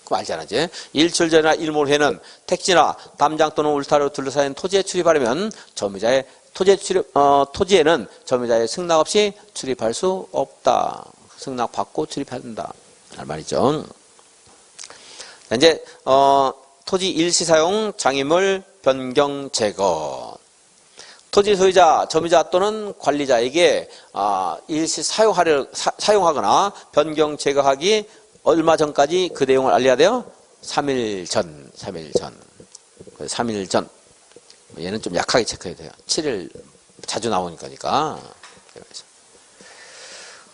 그럼 알잖아, 이제. 일출전이나 일몰회는 택지나 담장 또는 울타리로 둘러싸인 토지에 출입하려면 점유자의 토지에는 점유자의 승낙 없이 출입할 수 없다. 승낙 받고 출입해야 된다. 할 말이죠. 이제, 토지 일시사용 장애물 변경 제거. 토지 소유자, 점유자 또는 관리자에게 일시 사용하거나 변경 제거하기 얼마 전까지 그 내용을 알려야 돼요? 3일 전. 3일 전. 얘는 좀 약하게 체크해야 돼요. 7일 자주 나오니까.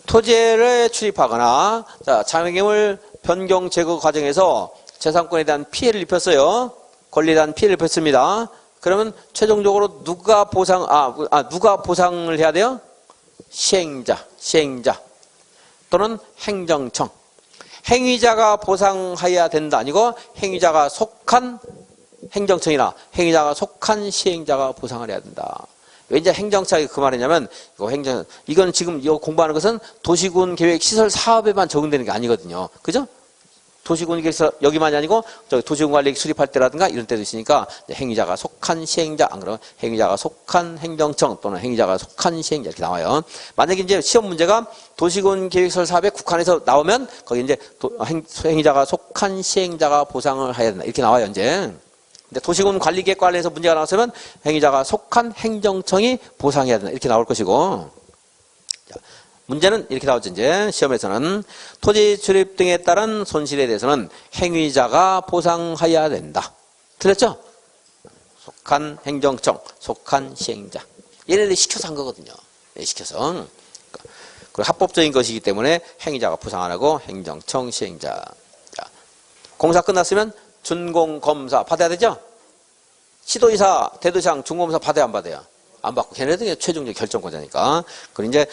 토지에 출입하거나 장애물 변경 제거 과정에서 재산권에 대한 피해를 입혔어요. 권리에 대한 피해를 입혔습니다. 그러면 최종적으로 누가 보상을 해야 돼요? 시행자 또는 행정청. 행위자가 보상해야 된다 아니고 행위자가 속한 행정청이나 행위자가 속한 시행자가 보상을 해야 된다. 왜 이제 행정청이 그 말이냐면 이건 지금 이거 공부하는 것은 도시군 계획 시설 사업에만 적용되는 게 아니거든요. 그죠? 도시군 계획서 여기만이 아니고 도시군 관리 수립할 때라든가 이런 때도 있으니까 행위자가 속한 시행자 안 그러면 행위자가 속한 행정청 또는 행위자가 속한 시행자 이렇게 나와요. 만약에 이제 시험 문제가 도시군 계획설 사업에 국한해서 나오면 거기 이제 행위자가 속한 시행자가 보상을 해야 된다 이렇게 나와요 이제. 근데 도시군 관리계획 관련해서 문제가 나왔으면 행위자가 속한 행정청이 보상해야 된다 이렇게 나올 것이고. 문제는 이렇게 나오죠. 이제 시험에서는 토지 출입 등에 따른 손실에 대해서는 행위자가 보상해야 된다. 틀렸죠? 속한 행정청, 속한 시행자. 얘네들이 시켜서 한 거거든요. 시켜서. 그리고 합법적인 것이기 때문에 행위자가 보상 안 하고 행정청, 시행자. 자, 공사 끝났으면 준공검사 받아야 되죠? 시도이사, 대도시장, 준공검사 받아야 안 받아요? 안 받고 걔네들이 최종적 결정권자니까. 그리고 이제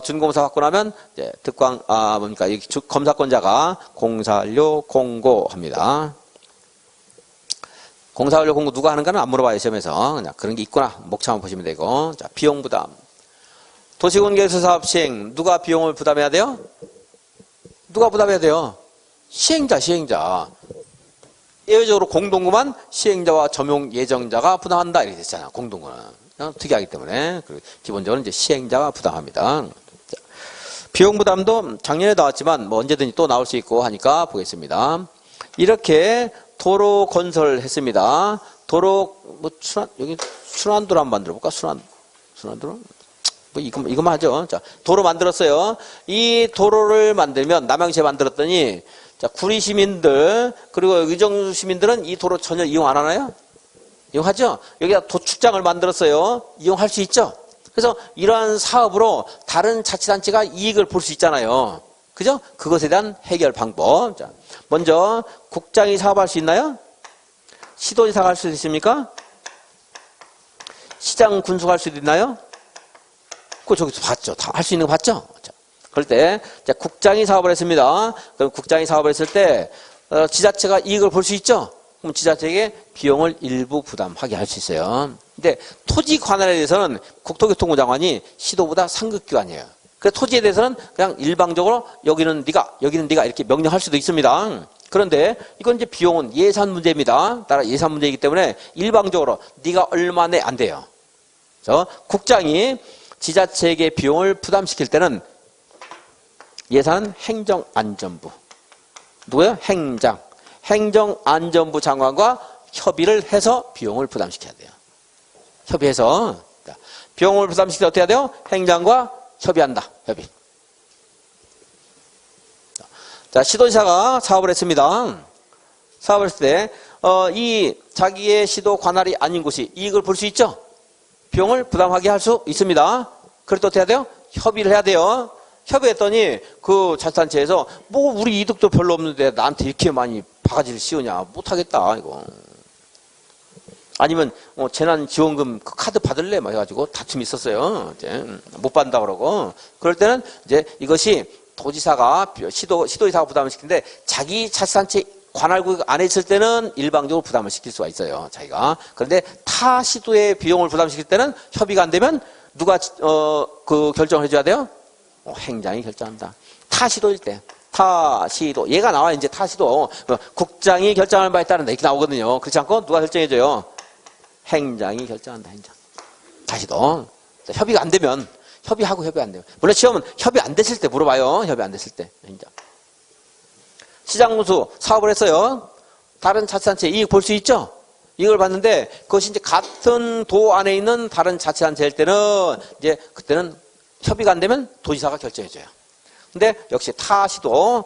준공사 받고 나면 이제 검사권자가 공사완료 공고합니다. 공사완료 공고 누가 하는가는 안 물어봐요 시험에서. 그냥 그런 게 있구나 목차만 보시면 되고. 자, 비용 부담. 도시군 계획서 사업 시행 누가 비용을 부담해야 돼요? 누가 부담해야 돼요? 시행자. 예외적으로 공동구만 시행자와 점용 예정자가 부담한다 이렇게 됐잖아요. 공동구는 특이하기 때문에 기본적으로 이제 시행자가 부담합니다. 자, 비용 부담도 작년에 나왔지만 뭐 언제든지 또 나올 수 있고 하니까 보겠습니다. 이렇게 도로 건설했습니다. 도로 여기 순환도로 한번 만들어 볼까? 순환도로 뭐 이거만 하죠. 자, 도로 만들었어요. 이 도로를 만들면 남양시에 만들었더니 자, 구리 시민들 그리고 의정부 시민들은 이 도로 전혀 이용 안 하나요? 이용하죠? 여기다 도축장을 만들었어요. 이용할 수 있죠? 그래서 이러한 사업으로 다른 자치단체가 이익을 볼 수 있잖아요. 그죠? 그것에 대한 해결 방법. 자, 먼저 국장이 사업할 수 있나요? 시도지사가 할 수 있습니까? 시장 군수가 할 수 있나요? 그거 저기서 봤죠? 다 할 수 있는 거 봤죠? 자, 그럴 때 국장이 사업을 했습니다. 그럼 국장이 사업을 했을 때 지자체가 이익을 볼 수 있죠? 그럼 지자체에게 비용을 일부 부담하게 할 수 있어요. 근데 토지 관할에 대해서는 국토교통부 장관이 시도보다 상급기관이에요. 그래서 토지에 대해서는 그냥 일방적으로 여기는 네가 이렇게 명령할 수도 있습니다. 그런데 이건 이제 비용은 예산 문제입니다. 따라 예산 문제이기 때문에 일방적으로 네가 얼마 내 안 돼요. 그래서 국장이 지자체에게 비용을 부담시킬 때는 예산은 행정안전부. 누구예요? 행정안전부 장관과 협의를 해서 비용을 부담시켜야 돼요. 협의해서. 비용을 부담시킬 때 어떻게 해야 돼요? 행정과 협의한다. 협의. 자, 시도지사가 사업을 했습니다. 사업을 했을 때, 이 자기의 시도 관할이 아닌 곳이 이익을 볼 수 있죠? 비용을 부담하게 할 수 있습니다. 그럴 때 어떻게 해야 돼요? 협의를 해야 돼요. 협의했더니 그 자치단체에서 뭐 우리 이득도 별로 없는데 나한테 이렇게 많이 바가지를 씌우냐. 못하겠다 이거. 아니면 재난지원금 그 카드 받을래 막 해가지고 다툼이 있었어요. 이제 못 받는다 그러고. 그럴 때는 이제 이것이 도지사가 시도의사가 부담을 시키는데 자기 자치단체 관할구역 안에 있을 때는 일방적으로 부담을 시킬 수가 있어요. 자기가. 그런데 타 시도의 비용을 부담시킬 때는 협의가 안 되면 누가 그 결정을 해줘야 돼요? 행장이 결정한다. 타 시도일 때. 타 시도. 얘가 나와 이제 타 시도. 국장이 결정하는 바에 따른다. 이렇게 나오거든요. 그렇지 않고 누가 결정해줘요? 행장이 결정한다. 행장. 타 시도. 협의가 안 되면 협의하고 협의 안 되면. 물론 시험은 협의 안 됐을 때 물어봐요. 협의 안 됐을 때. 행장. 시장군수 사업을 했어요. 다른 자치단체 이익 볼 수 있죠? 이걸 봤는데 그것이 이제 같은 도 안에 있는 다른 자치단체일 때는 이제 그때는 협의가 안 되면 도지사가 결정해줘요. 근데 역시 타시도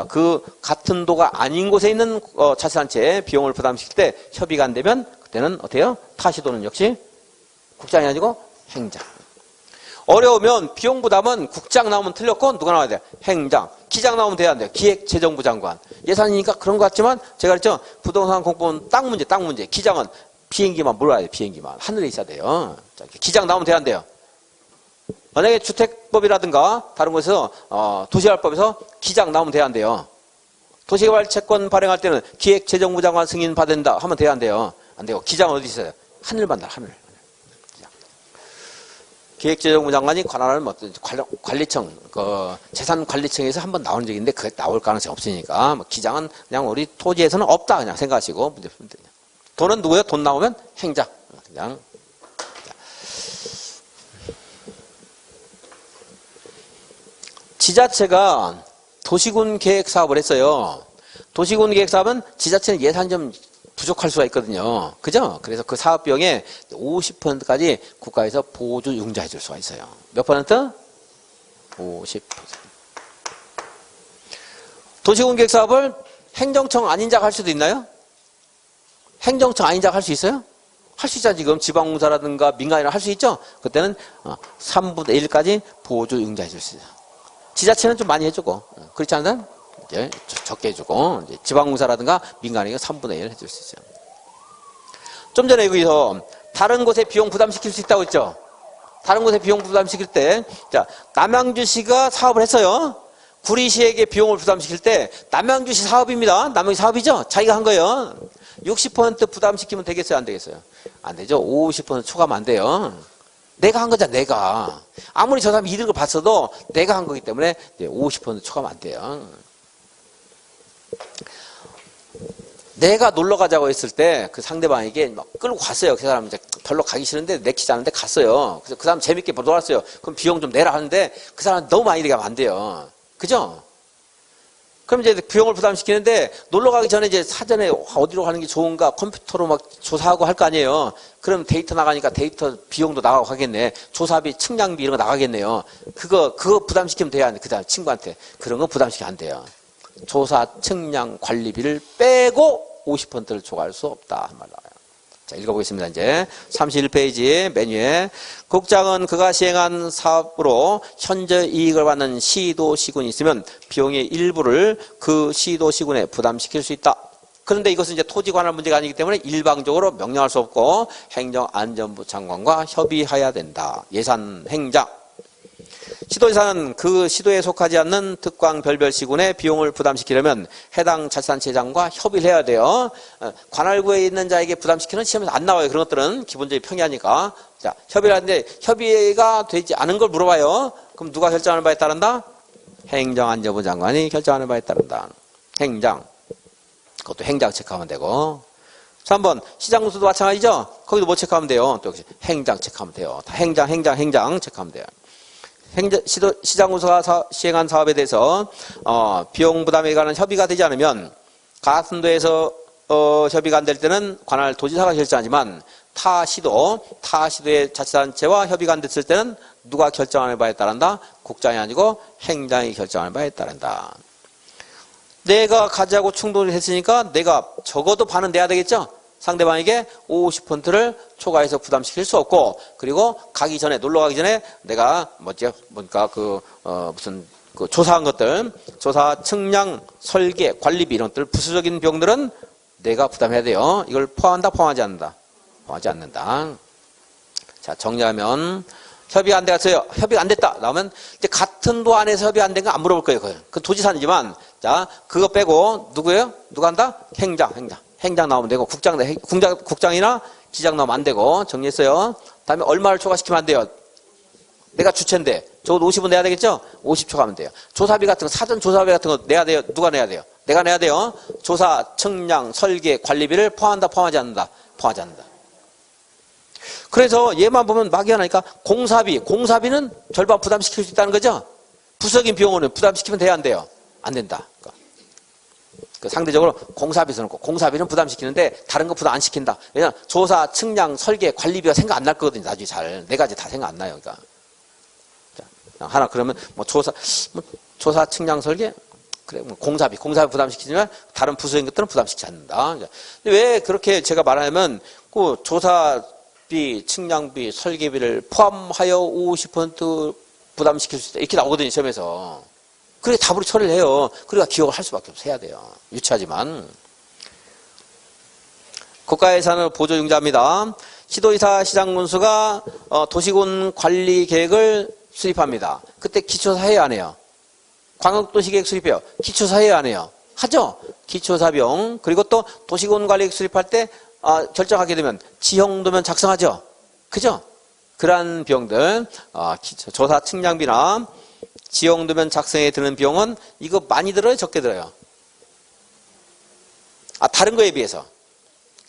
그 같은 도가 아닌 곳에 있는 자치단체에 비용을 부담시킬 때 협의가 안 되면 그때는 어때요? 타시도는 역시 국장이 아니고 행장. 어려우면 비용 부담은 국장 나오면 틀렸고 누가 나와야 돼요? 행장. 기장 나오면 돼야 돼요. 기획재정부 장관. 예산이니까 그런 것 같지만 제가 그랬죠. 부동산 공법은 땅 문제. 기장은 비행기만 몰아야 돼요. 비행기만. 하늘에 있어야 돼요. 자, 기장 나오면 돼야 돼요. 만약에 주택법이라든가 다른 곳에서 도시개발법에서 기장 나오면 돼야 돼요. 도시개발 채권 발행할 때는 기획재정부 장관 승인 받는다 하면 돼야 안 돼요. 안 돼요. 기장은 어디 있어요? 하늘만 달 하늘. 기획재정부 장관이 관할하는 관리청, 재산관리청에서 한번 나온 적이 있는데 그게 나올 가능성이 없으니까 기장은 그냥 우리 토지에서는 없다 그냥 생각하시고 문제 풀면 돼요. 돈은 누구예요? 돈 나오면 행장. 그냥. 지자체가 도시군 계획 사업을 했어요. 도시군 계획 사업은 지자체는 예산이 좀 부족할 수가 있거든요. 그죠? 그래서 그 사업 비용의 50%까지 국가에서 보조 융자해 줄 수가 있어요. 몇 퍼센트? 50%. 도시군 계획 사업을 행정청 아닌 자가 할 수도 있나요? 행정청 아닌 자가 할 수 있어요? 할 수 있잖아. 지금 지방공사라든가 민간이랑 할 수 있죠? 그때는 3분의 1까지 보조 융자해 줄 수 있어요. 지자체는 좀 많이 해주고, 그렇지 않으면 이제 적게 해주고, 이제 지방공사라든가 민간에게 3분의 1 해줄 수 있어요. 좀 전에 여기서 다른 곳에 비용 부담시킬 수 있다고 했죠? 다른 곳에 비용 부담시킬 때, 자, 남양주시가 사업을 했어요. 구리시에게 비용을 부담시킬 때, 남양주시 사업입니다. 남양주 사업이죠? 자기가 한 거예요. 60% 부담시키면 되겠어요? 안 되겠어요? 안 되죠? 50% 초과하면 안 돼요. 내가 한 거잖아, 내가. 아무리 저 사람이 이득을 봤어도 내가 한 거기 때문에 50% 초과하면 안 돼요. 내가 놀러 가자고 했을 때 그 상대방에게 막 끌고 갔어요. 그 사람 이제 별로 가기 싫은데 내키지 않은데 갔어요. 그래서 그 사람 재밌게 놀았어요. 그럼 비용 좀 내라 하는데 그 사람 너무 많이 내가면 안 돼요. 그죠? 그럼 이제 비용을 부담시키는데 놀러 가기 전에 이제 사전에 어디로 가는 게 좋은가 컴퓨터로 막 조사하고 할 거 아니에요. 그럼 데이터 나가니까 데이터 비용도 나가고 하겠네. 조사비, 측량비 이런 거 나가겠네요. 그거 부담시키면 돼야 돼. 그 다음 친구한테. 그런 거 부담시키면 안 돼요. 조사, 측량, 관리비를 빼고 50%를 초과할 수 없다. 한 말 나와요. 자, 읽어보겠습니다. 이제 31페이지 메뉴에 국장은 그가 시행한 사업으로 현재 이익을 받는 시도 시군이 있으면 비용의 일부를 그 시도 시군에 부담시킬 수 있다. 그런데 이것은 이제 토지 관할 문제가 아니기 때문에 일방적으로 명령할 수 없고 행정안전부 장관과 협의해야 된다. 예산 행장. 시도지사는 그 시도에 속하지 않는 특광 별별 시군의 비용을 부담시키려면 해당 자치단체장과 협의를 해야 돼요. 관할구에 있는 자에게 부담시키는 시험에서 안 나와요. 그런 것들은 기본적인 평이하니까. 자, 협의를 하는데 협의가 되지 않은 걸 물어봐요. 그럼 누가 결정하는 바에 따른다? 행정안전부 장관이 결정하는 바에 따른다. 행장. 그것도 행장 체크하면 되고. 3번 시장군수도 마찬가지죠. 거기도 뭐 체크하면 돼요? 또 행장 체크하면 돼요. 다 행장 체크하면 돼요. 시장군수가 시행한 사업에 대해서 비용 부담에 관한 협의가 되지 않으면 같은 도에서 협의가 안 될 때는 관할 도지사가 결정하지만 타 시도의 자치단체와 협의가 안 됐을 때는 누가 결정하는 바에 따른다? 국장이 아니고 행장이 결정하는 바에 따른다. 내가 가지하고 충돌을 했으니까 내가 적어도 반은 내야 되겠죠? 상대방에게 50%를 초과해서 부담시킬 수 없고, 그리고 가기 전에, 놀러 가기 전에 내가 뭔가 무슨 그 조사한 것들, 조사, 측량, 설계, 관리비 이런 것들, 부수적인 비용들은 내가 부담해야 돼요. 이걸 포함한다, 포함하지 않는다? 포함하지 않는다. 자, 정리하면 협의가 안 돼갔어요. 협의가 안 됐다. 나오면 이제 같은 도 안에서 협의가 안 된 거 안 물어볼 거예요. 그 도지사이지만, 자, 그거 빼고 누구예요? 누가 한다? 행장 나오면 되고, 국장이나 기장 나오면 안 되고, 정리했어요. 다음에 얼마를 초과시키면 안 돼요? 내가 주체인데, 적어도 50은 내야 되겠죠? 50초 가면 돼요. 조사비 같은 거, 사전 조사비 같은 거 내야 돼요? 누가 내야 돼요? 내가 내야 돼요. 조사, 측량, 설계, 관리비를 포함한다, 포함하지 않는다? 포함하지 않는다. 그래서 얘만 보면 막이 하나니까 공사비는 절반 부담시킬 수 있다는 거죠? 부수적인 비용은 부담시키면 돼야 안 돼요? 안 된다. 그 상대적으로 공사비는 부담시키는데 다른 거 부담 안 시킨다. 왜냐면 조사, 측량, 설계, 관리비가 생각 안 날 거거든요. 나중에 잘. 네 가지 다 생각 안 나요. 그러니까. 자, 하나 그러면 조사, 측량, 설계? 그래, 공사비 부담시키지만 다른 부수적인 것들은 부담시키지 않는다. 근데 왜 그렇게 제가 말하냐면 그 조사비, 측량비, 설계비를 포함하여 50% 부담시킬 수 있다. 이렇게 나오거든요. 시험에서. 그렇게 답으로 처리를 해요. 그러니까 기억을 할 수밖에 없어. 해야 돼요. 유치하지만. 국가예산을 보조융자입니다. 시도지사 시장군수가 도시군 관리 계획을 수립합니다. 그때 기초사 해야 안 해요? 광역도시계획 수립해요. 기초사 해야 안 해요? 하죠? 기초사 비용. 그리고 또 도시군 관리 계획 수립할 때 결정하게 되면 지형도면 작성하죠? 그죠? 그러한 비용들, 조사 측량비나 지형도면 작성에 드는 비용은 이거 많이 들어요? 적게 들어요? 다른 거에 비해서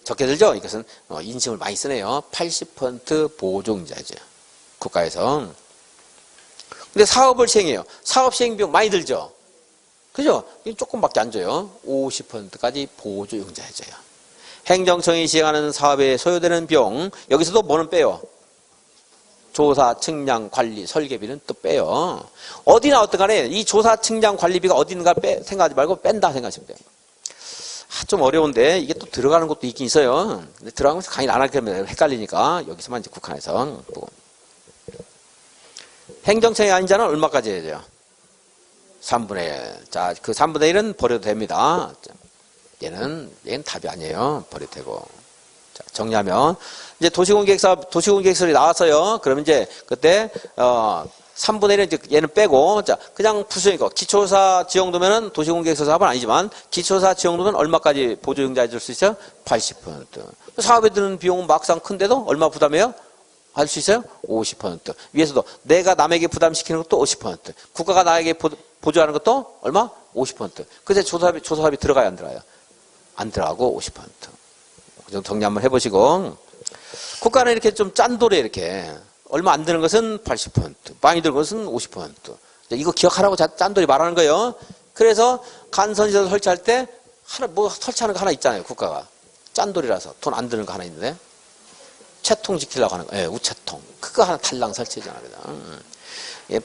적게 들죠? 이것은 인심을 많이 쓰네요. 80% 보조융자죠. 국가에서. 근데 사업을 시행해요. 사업 시행 비용 많이 들죠? 그죠? 조금밖에 안 줘요. 50%까지 보조융자해줘요. 행정청이 시행하는 사업에 소요되는 비용, 여기서도 뭐는 빼요? 조사, 측량, 관리, 설계비는 또 빼요. 어디나 어떤 간에 이 조사, 측량, 관리비가 어디 있는가 생각하지 말고 뺀다 생각하시면 돼요. 좀 어려운데 이게 또 들어가는 것도 있긴 있어요. 근데 들어가면서 강의를 안 하게 되면 헷갈리니까 여기서만 이제 국한해서 보고. 행정청이 아닌 자는 얼마까지 해야 돼요? 3분의 1. 자, 그 3분의 1은 버려도 됩니다. 얘는 답이 아니에요. 버려도 되고. 자, 정리하면 이제 도시공계획설이 나왔어요. 그러면 이제 그때 3분의 1은 이제 얘는 빼고, 자, 그냥 부수니까 기초사 지형도면은 도시공계획설 사업은 아니지만 기초사 지형도면 얼마까지 보조융자해 줄 수 있어요? 80%. 사업에 드는 비용은 막상 큰데도 얼마 부담해요? 할 수 있어요? 50%. 위에서도 내가 남에게 부담시키는 것도 50%. 국가가 나에게 보조하는 것도 얼마? 50%. 그래서 조사비 들어가야 안 들어가요? 안 들어가고 50%. 그 정도 정리 한번 해보시고. 국가는 이렇게 좀 짠돌에 이렇게 얼마 안 드는 것은 80%, 많이 드는 것은 50%. 이거 기억하라고 짠돌이 말하는 거예요. 그래서 간선시설 설치할 때 설치하는 거 하나 있잖아요. 국가가 짠돌이라서 돈 안 드는 거 하나 있는데 채통 지키려고 하는 거, 우체통. 그거 하나 달랑 설치잖아요.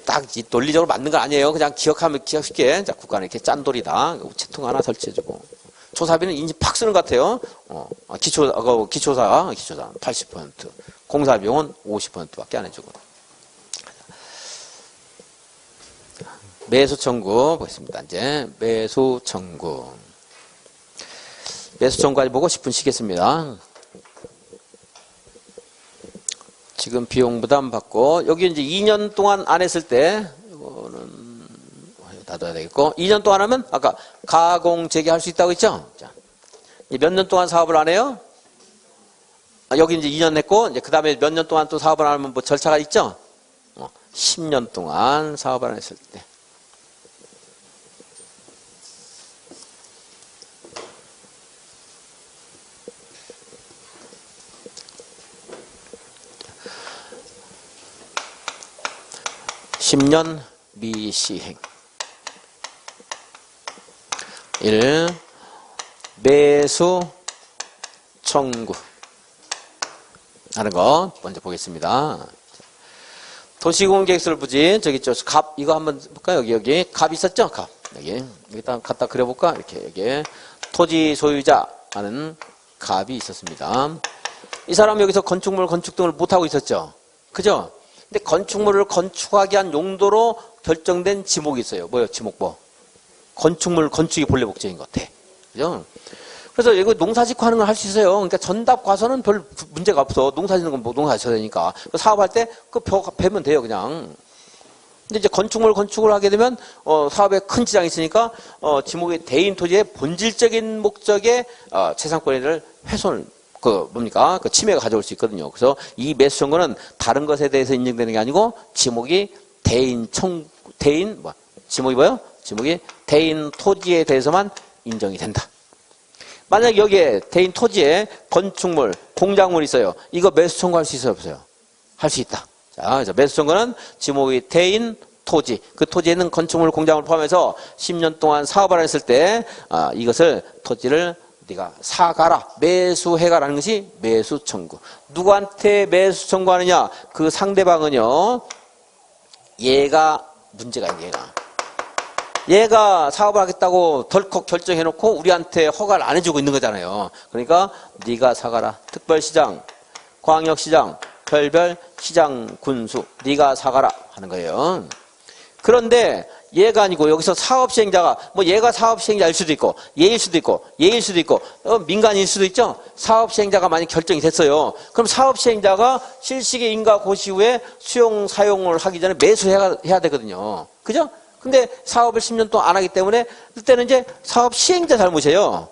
딱 논리적으로 맞는 건 아니에요. 그냥 기억하면 자, 국가는 이렇게 짠돌이다. 우체통 하나 설치해주고. 조사비는 인지 팍 쓰는 것 같아요. 기초사 80%. 공사비용은 50%밖에 안 해주고. 매수 청구 보겠습니다. 이제 매수 청구. 매수 청구까지 보고 10분 쉬겠습니다. 지금 비용 부담 받고, 여기 이제 2년 동안 안 했을 때, 이거는 놔둬야 되겠고, 2년 동안 하면, 아까 가공 재개할 수 있다고 했죠? 자, 몇 년 동안 사업을 안 해요? 여기 이제 2년 했고, 이제 그 다음에 몇 년 동안 또 사업을 안 하면 뭐 절차가 있죠? 10년 동안 사업을 안 했을 때. (10년) 미시행. 1. 매수 청구 하는 거 먼저 보겠습니다. 도시공계획설 부지 저기 있죠. 갑 이거 한번 볼까요? 여기 갑 있었죠? 여기다 갖다 그려볼까? 이렇게 여기 토지 소유자 하는 갑이 있었습니다. 이 사람 여기서 건축물 건축 등을 못하고 있었죠. 그죠? 근데 건축물을 건축하기 위한 용도로 결정된 지목이 있어요. 뭐예요? 지목 뭐? 건축물 건축이 본래 목적인 것 같아. 그죠? 그래서 이거 농사 짓고 하는 걸 할 수 있어요. 그러니까 전답 과서는 별 문제가 없어. 농사 짓는 건 뭐 농사 짓어야 되니까. 사업할 때 그 배면 돼요, 그냥. 근데 이제 건축물 건축을 하게 되면 사업에 큰 지장이 있으니까 지목의 대인 토지의 본질적인 목적의 재산권을 훼손을 뭡니까? 그 침해가 가져올 수 있거든요. 그래서 이 매수 청구는 다른 것에 대해서 인정되는 게 아니고 지목이 지목이 뭐요? 지목이 대인 토지에 대해서만 인정이 된다. 만약 여기에 대인 토지에 건축물, 공작물이 있어요. 이거 매수 청구할 수 있어요, 없어요? 할 수 있다. 자, 그래서 매수 청구는 지목의 대인 토지, 그 토지에 있는 건축물, 공작물을 포함해서 10년 동안 사업을 했을 때 이것을 토지를 네가 사가라, 매수해가라는 것이 매수 청구. 누구한테 매수 청구하느냐? 그 상대방은요, 얘가 문제가 있는 얘가 사업을 하겠다고 덜컥 결정해놓고 우리한테 허가를 안 해주고 있는 거잖아요. 그러니까 네가 사가라. 특별시장, 광역시장, 별별시장, 군수, 네가 사가라 하는 거예요. 그런데 얘가 아니고 여기서 사업시행자가 뭐 얘가 사업시행자일 수도 있고 얘일 수도 있고 얘일 수도 있고 민간일 수도 있죠. 사업시행자가 만약 결정이 됐어요. 그럼 사업시행자가 실시계 인가 고시 후에 수용 사용을 하기 전에 매수해야 되거든요. 그죠? 근데 사업을 10년 동안 안 하기 때문에 그때는 이제 사업 시행자 잘못이에요.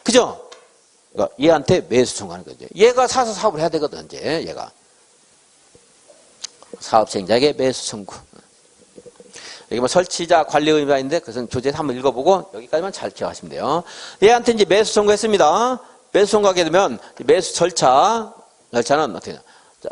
그죠? 그러니까 얘한테 매수 청구하는 거죠. 얘가 사서 사업을 해야 되거든, 이제 얘가. 사업 시행자에게 매수 청구. 여기 뭐 설치자 관리 의무가 있는데 그것은 교재에서 한번 읽어보고 여기까지만 잘 기억하시면 돼요. 얘한테 이제 매수 청구했습니다. 매수 청구하게 되면 매수 절차는 어떻게 되냐? 자,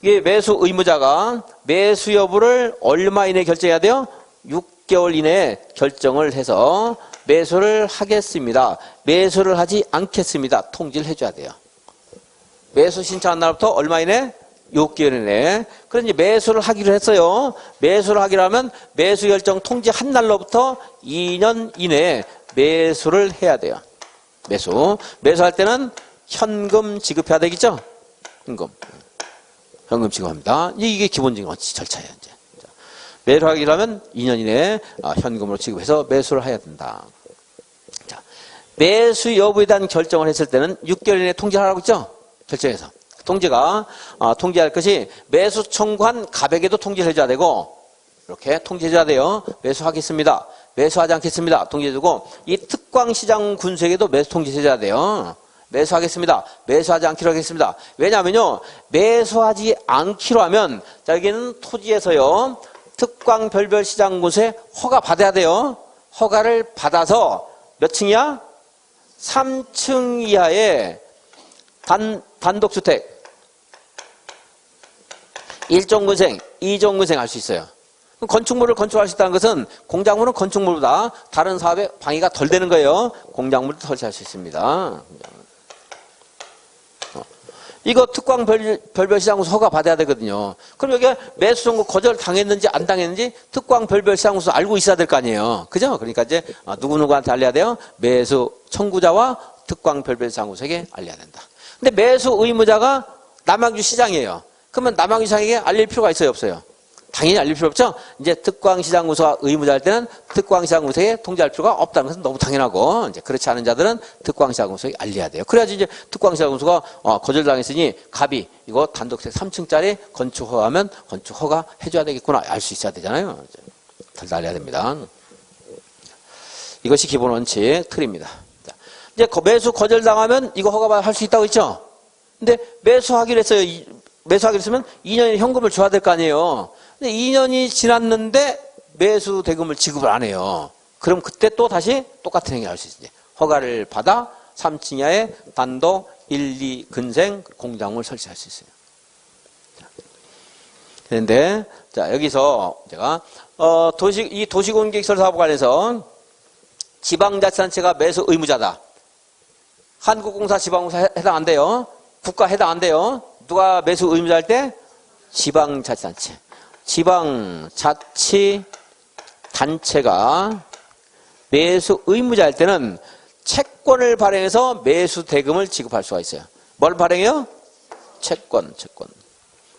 이게 매수 의무자가 매수 여부를 얼마 이내에 결정해야 돼요? 6개월 이내에 결정을 해서 매수를 하겠습니다. 매수를 하지 않겠습니다. 통지를 해줘야 돼요. 매수 신청한 날부터 얼마 이내? 6개월 이내에. 그래서 이제 매수를 하기로 했어요. 매수를 하기로 하면 매수 결정 통지한 날로부터 2년 이내에 매수를 해야 돼요. 매수할 때는 현금 지급해야 되겠죠? 현금 지급합니다. 이게 기본적인 절차예요, 이제. 매수하기로 하면 2년 이내에 현금으로 지급해서 매수를 해야 된다. 자, 매수 여부에 대한 결정을 했을 때는 6개월 이내에 통지를 하라고 했죠? 결정해서. 통지할 것이 매수 청구한 갑에게도 통지를 해줘야 되고, 이렇게 통지해줘야 돼요. 매수하겠습니다. 매수하지 않겠습니다. 통지해주고, 이 특광시장 군수에게도 매수 통지해줘야 돼요. 매수하겠습니다. 매수하지 않기로 하겠습니다. 왜냐하면요, 매수하지 않기로 하면, 자, 여기는 토지에서요, 특광 별별 시장 군수에 허가 받아야 돼요. 허가를 받아서 몇 층이야? 3층 이하의 단독주택 1종근생, 2종근생 할 수 있어요. 건축물을 건축할 수 있다는 것은 공작물은 건축물보다 다른 사업에 방해가 덜 되는 거예요. 공작물도 설치할 수 있습니다. 이거 특광 별별 시장구수 허가 받아야 되거든요. 그럼 여기 매수 청구 거절 당했는지 안 당했는지 특광 별별 시장구수 알고 있어야 될 거 아니에요. 그죠? 그러니까 이제 누구누구한테 알려야 돼요? 매수 청구자와 특광 별별 시장구수에게 알려야 된다. 근데 매수 의무자가 남양주 시장이에요. 그러면 남양주 시장에게 알릴 필요가 있어요, 없어요? 당연히 알릴 필요 없죠? 이제 특광시장구수가 의무자일 때는 특광시장구수에게 통지할 필요가 없다는 것은 너무 당연하고, 이제 그렇지 않은 자들은 특광시장구수에게 알려야 돼요. 그래야지 이제 특광시장구수가 거절당했으니 갑이 이거 단독주택 3층짜리 건축허가하면 건축허가 해줘야 되겠구나. 알 수 있어야 되잖아요. 다 알려야 됩니다. 이것이 기본 원칙, 틀입니다. 자, 이제 매수 거절당하면 이거 허가할 수 있다고 했죠? 근데 매수하기로 했어요. 매수하기로 했으면 2년의 현금을 줘야 될 거 아니에요. 근데 2년이 지났는데 매수 대금을 지급을 안 해요. 그럼 그때 또 다시 똑같은 행위를 할 수 있어요. 허가를 받아 3층 이하의 단독 1, 2근생 공작물 설치할 수 있어요. 그런데 자, 여기서 제가 이 도시공개시설 사업 관련해서 지방자치단체가 매수 의무자다. 한국공사 지방공사 해당 안 돼요. 국가 해당 안 돼요. 누가 매수 의무자일 때? 지방자치단체. 지방자치단체가 매수 의무자일 때는 채권을 발행해서 매수 대금을 지급할 수가 있어요. 뭘 발행해요? 채권.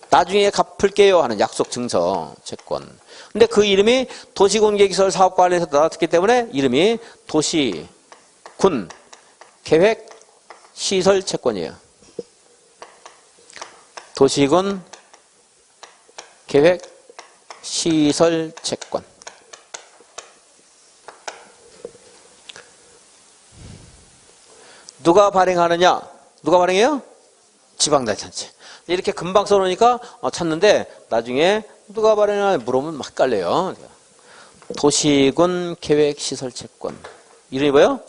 나중에 갚을게요 하는 약속 증서, 채권. 근데 그 이름이 도시군계획시설 사업관리에서 나왔기 때문에 이름이 도시군 계획 시설 채권이에요. 도시군 계획 시설 채권. 누가 발행하느냐? 누가 발행해요? 지방자치단체. 이렇게 금방 써놓으니까 찾는데 나중에 누가 발행하냐 물어보면 막 헷갈려요. 도시군 계획시설채권. 이름이 뭐예요?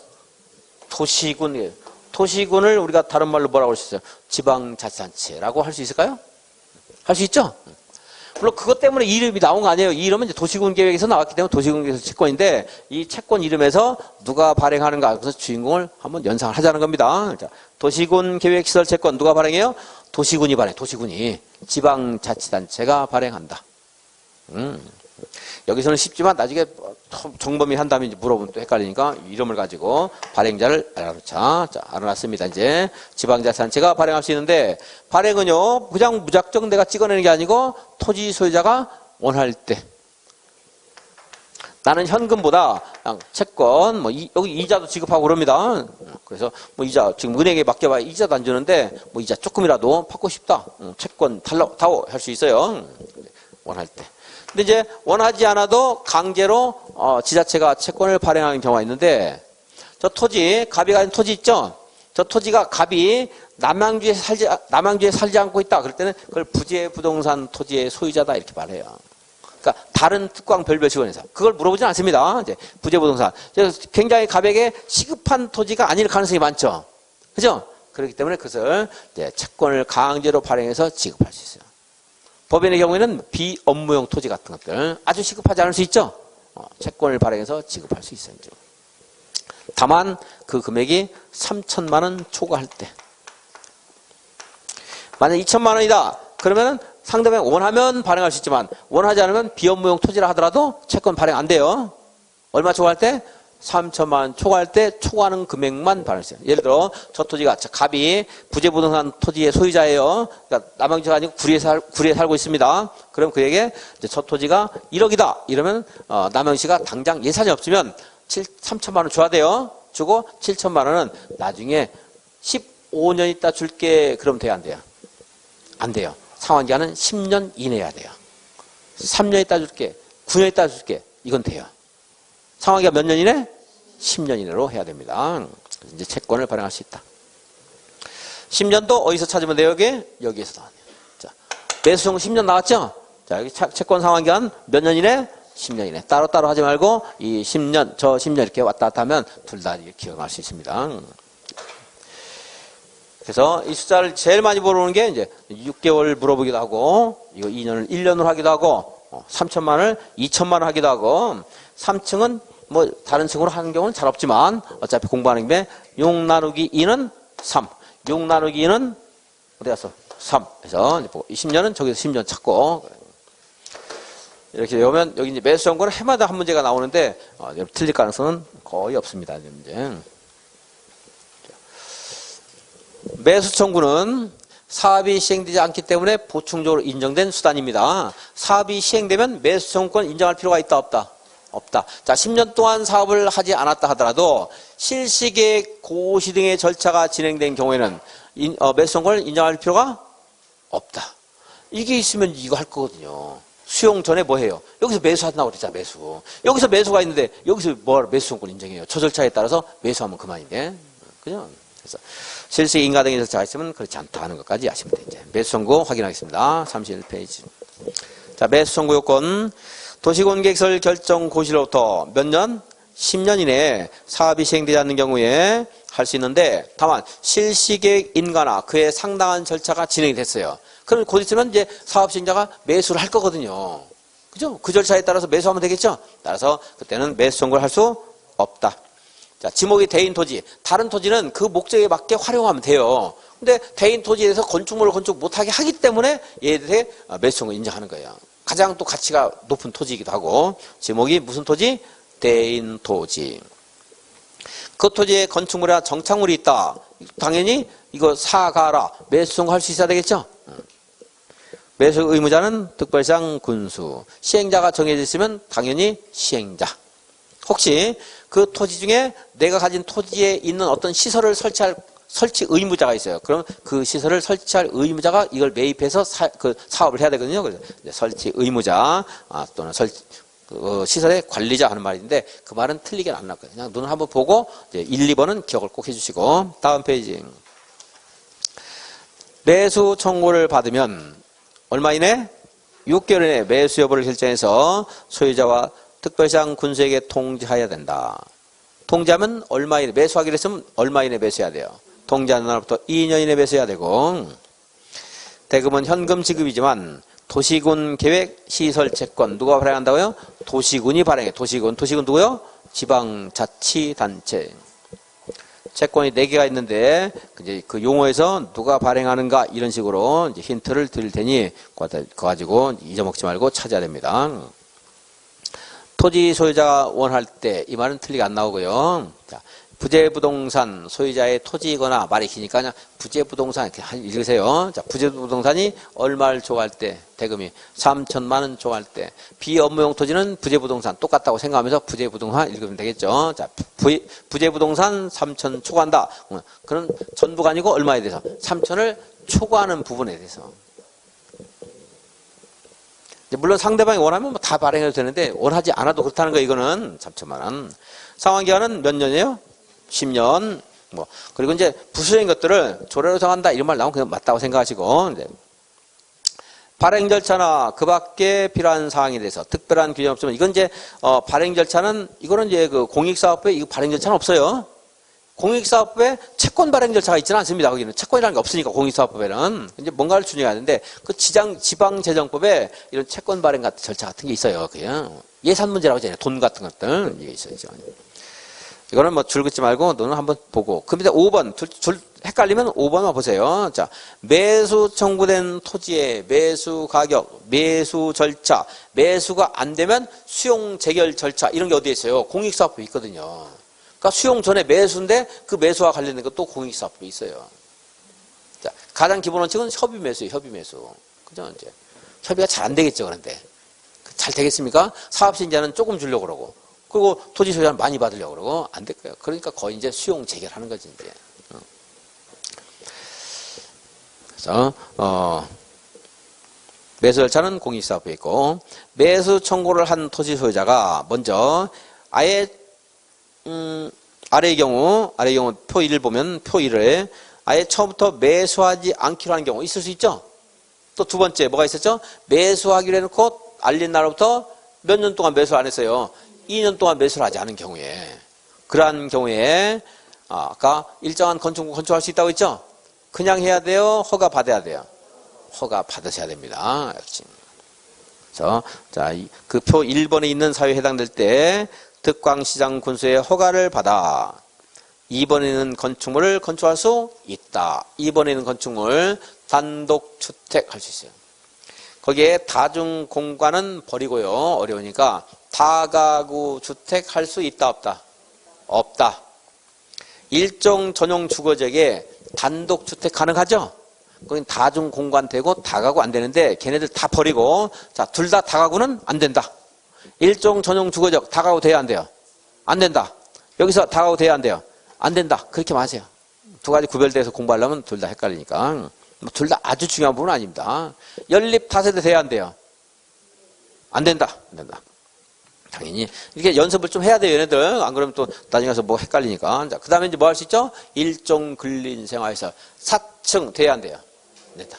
도시군. 도시군을 우리가 다른 말로 뭐라고 할 수 있어요? 지방자치단체라고 할 수 있을까요? 할 수 있죠? 물론 그것 때문에 이 이름이 나온 거 아니에요. 이 이름은 이제 도시군 계획에서 나왔기 때문에 도시군 계획 채권인데 이 채권 이름에서 누가 발행하는가 그래서 주인공을 한번 연상을 하자는 겁니다. 자, 도시군 계획 시설 채권 누가 발행해요? 도시군이 발행. 도시군이 지방자치단체가 발행한다. 여기서는 쉽지만 나중에 정범이 한 다음에 이제 물어보면 또 헷갈리니까 이름을 가지고 발행자를 알아놓자. 자, 알아놨습니다. 이제 지방자치단체가 발행할 수 있는데 발행은요 그냥 무작정 내가 찍어내는 게 아니고 토지 소유자가 원할 때 나는 현금보다 그냥 채권 여기 이자도 지급하고 그럽니다. 그래서 이자 지금 은행에 맡겨봐 이자도 안 주는데 이자 조금이라도 받고 싶다. 채권 달라고 할 수 있어요. 원할 때. 근데 이제 원하지 않아도 강제로 지자체가 채권을 발행하는 경우가 있는데 저 토지, 갑이 가진 토지 있죠? 저 토지가 갑이 남양주에 살지 않고 있다. 그럴 때는 그걸 부재 부동산 토지의 소유자다 이렇게 말해요. 그러니까 다른 특광 별별 시원에서 그걸 물어보진 않습니다. 이제 부재 부동산. 굉장히 갑에게 시급한 토지가 아닐 가능성이 많죠. 그죠? 그렇기 때문에 그것을 이제 채권을 강제로 발행해서 지급할 수 있어요. 법인의 경우에는 비업무용 토지 같은 것들 아주 시급하지 않을 수 있죠. 채권을 발행해서 지급할 수 있어요. 다만 그 금액이 3천만 원 초과할 때 만약 2천만 원이다. 그러면 상대방이 원하면 발행할 수 있지만 원하지 않으면 비업무용 토지라 하더라도 채권 발행 안 돼요. 얼마 초과할 때? 3천만 원 초과할 때 초과하는 금액만 발행할 수 있어요. 예를 들어 저 토지가 갑이 부재부동산 토지의 소유자예요. 그러니까 남양주가 아니고 구리에 살고 있습니다. 그럼 그에게 저 토지가 1억이다. 이러면 남양시가 당장 예산이 없으면 3천만 원 줘야 돼요. 주고 7천만 원은 나중에 15년 있다 줄게. 그럼 돼요? 안 돼요? 안 돼요. 상환기한은 10년 이내여야 돼요. 3년 있다 줄게. 9년 있다 줄게. 이건 돼요. 상환기가 몇 년 이내? 10년 이내로 해야 됩니다. 이제 채권을 발행할 수 있다. 10년도 어디서 찾으면 돼요? 여기에서 나와요. 자, 매수성 10년 나왔죠? 자, 여기 채권 상환기한 몇 년 이내? 10년 이내. 따로따로 하지 말고 이 10년, 저 10년 이렇게 왔다 갔다 하면 둘 다 기억할 수 있습니다. 그래서 이 숫자를 제일 많이 물어보는 게 이제 6개월 물어보기도 하고 이거 2년을 1년으로 하기도 하고 3천만 원을 2천만 원 하기도 하고 3층은 다른 층으로 하는 경우는 잘 없지만 어차피 공부하는 김에 6 나누기 2는 3 6 나누기 2는 어디 갔어? 3 그래서 20년은 저기서 10년 찾고 이렇게 외우면 여기 이제 매수 정보는 해마다 한 문제가 나오는데 틀릴 가능성은 거의 없습니다. 이제. 매수 청구는 사업이 시행되지 않기 때문에 보충적으로 인정된 수단입니다. 사업이 시행되면 매수 청구권 인정할 필요가 있다 없다? 없다. 자, 10년 동안 사업을 하지 않았다 하더라도 실시계획 고시 등의 절차가 진행된 경우에는 매수 청구권을 인정할 필요가 없다. 이게 있으면 이거 할 거거든요. 수용 전에 뭐 해요? 여기서 매수한다고 그랬잖아, 매수. 여기서 매수가 있는데 여기서 매수 청구권 인정해요. 저 절차에 따라서 매수하면 그만인데. 그죠? 그래서 실시 인가 등의 절차가 있으면 그렇지 않다 하는 것까지 아시면 돼요. 이제 매수 청구 확인하겠습니다. 31페이지. 자, 매수 청구 요건. 도시군계획설 결정 고시로부터 몇 년? 10년 이내에 사업이 시행되지 않는 경우에 할 수 있는데 다만 실시계획 인가나 그에 상당한 절차가 진행이 됐어요. 그럼 곧 있으면 이제 사업 시행자가 매수를 할 거거든요. 그죠? 그 절차에 따라서 매수하면 되겠죠? 따라서 그때는 매수 청구를 할 수 없다. 자, 지목이 대인 토지. 다른 토지는 그 목적에 맞게 활용하면 돼요. 근데 대인 토지에서 건축물을 건축 못하게 하기 때문에 얘들의 매수 청구 인정하는 거예요. 가장 또 가치가 높은 토지이기도 하고 지목이 무슨 토지? 대인 토지. 그 토지에 건축물이나 정착물이 있다. 당연히 이거 사가라. 매수 청구할 수 있어야 되겠죠? 매수 의무자는 특별상 군수. 시행자가 정해져 있으면 당연히 시행자. 혹시 그 토지 중에 내가 가진 토지에 있는 어떤 시설을 설치 의무자가 있어요. 그럼 그 시설을 설치할 의무자가 이걸 매입해서 그 사업을 해야 되거든요. 그래서 설치 의무자 또는 시설의 관리자 하는 말인데 그 말은 틀리게 안 났거든요. 그냥 눈을 한번 보고 이제 1, 2번은 기억을 꼭 해주시고 다음 페이지. 매수 청구를 받으면 얼마 이내? 6개월 이내 매수 여부를 결정해서 소유자와 특별상 군수에게 통지해야 된다. 통지하면 얼마 이내 매수하기로 했으면 얼마 이내 매수해야 돼요. 통지하는 날부터 2년 이내 매수해야 되고 대금은 현금 지급이지만 도시군 계획 시설 채권 누가 발행한다고요? 도시군이 발행해. 도시군 누구요? 지방자치단체. 채권이 4개가 있는데 이제 그 용어에서 누가 발행하는가 이런 식으로 이제 힌트를 드릴 테니 그거 가지고 잊어먹지 말고 찾아야 됩니다. 토지 소유자가 원할 때 이 말은 틀리게 안 나오고요. 자, 부재부동산 소유자의 토지이거나 말이 기니까 그냥 부재부동산 이렇게 읽으세요. 자, 부재부동산이 얼마를 줘갈 때 대금이 3천만 원 줘갈 때 비업무용 토지는 부재부동산 똑같다고 생각하면서 부재부동산 읽으면 되겠죠. 자, 부재부동산 3천 초과한다. 그런 전부가 아니고 얼마에 대해서 3천을 초과하는 부분에 대해서. 물론 상대방이 원하면 뭐 다 발행해도 되는데 원하지 않아도 그렇다는 거 이거는 3천만 원. 상환기간은 몇 년이에요? 10년. 뭐 그리고 이제 부수적인 것들을 조례로 정한다 이런 말 나오면 그냥 맞다고 생각하시고 이제 발행 절차나 그 밖에 필요한 사항에 대해서 특별한 규정 없으면 이건 이제 발행 절차는 이거는 이제 그 공익사업부에 이거 발행 절차는 없어요. 공익사업부에 채권 발행 절차가 있지는 않습니다. 거기는 채권이라는 게 없으니까 공익사업부에는 이제 뭔가를 준용하는데 그 지방재정법에 이런 채권 발행 같은 절차 같은 게 있어요. 그냥 예산 문제라고 하잖아요. 돈 같은 것들 이게 있어요. 이거는 뭐 줄 긋지 말고 너는 한번 보고 그 밑에 5번 줄 헷갈리면 5번만 보세요. 자, 매수 청구된 토지의 매수 가격, 매수 절차, 매수가 안 되면 수용 재결 절차 이런 게 어디에 있어요? 공익사업부에 있거든요. 그러니까 수용 전에 매수인데 그 매수와 관련된 것도 공익사업부에 있어요. 자, 가장 기본 원칙은 협의 매수예요. 협의 매수. 그죠? 이제 협의가 잘 안 되겠죠. 그런데 잘 되겠습니까? 사업신자는 조금 주려고 그러고 그리고 토지 소유자는 많이 받으려고 그러고 안 될 거예요. 그러니까 거의 이제 수용 재결하는 거지 이제. 그래서 매수 절차는 공익사업부에 있고 매수 청구를 한 토지 소유자가 먼저 아예 아래의 경우 표 1을 보면 표 1을 아예 처음부터 매수하지 않기로 하는 경우 있을 수 있죠. 또 두 번째 뭐가 있었죠? 매수하기로 해놓고 알린 날부터 몇 년 동안 매수를 안 했어요. 2년 동안 매수를 하지 않은 경우에 그러한 경우에 아까 일정한 건축물 건축할 수 있다고 했죠? 그냥 해야 돼요? 허가 받아야 돼요? 허가 받으셔야 됩니다. 역시. 그래서 그 표 1번에 있는 사유에 해당될 때 특광시장 군수의 허가를 받아 2번에 있는 건축물을 건축할 수 있다. 2번에 있는 건축물 단독주택 할 수 있어요. 거기에 다중공간은 버리고요. 어려우니까 다가구 주택 할 수 있다 없다? 없다. 일종 전용 주거지역에 단독주택 가능하죠? 거긴 다중공간 되고 다가구 안 되는데 걔네들 다 버리고 자, 둘 다 다가구는 안 된다. 일종 전용 주거지역 다가구 돼야 안 돼요? 안 된다. 여기서 다가구 돼야 안 돼요? 안 된다. 그렇게 마세요. 두 가지 구별돼서 공부하려면 둘 다 헷갈리니까. 둘 다 아주 중요한 부분은 아닙니다. 연립 다세대 돼야 안 돼요? 안 된다. 안 된다. 당연히 이렇게 연습을 좀 해야 돼요. 얘네들. 안 그러면 또 나중에 가서 뭐 헷갈리니까. 자, 그 다음에 이제 뭐 할 수 있죠? 일종 근린생활시설 4층 돼야 안 돼요? 안 된다.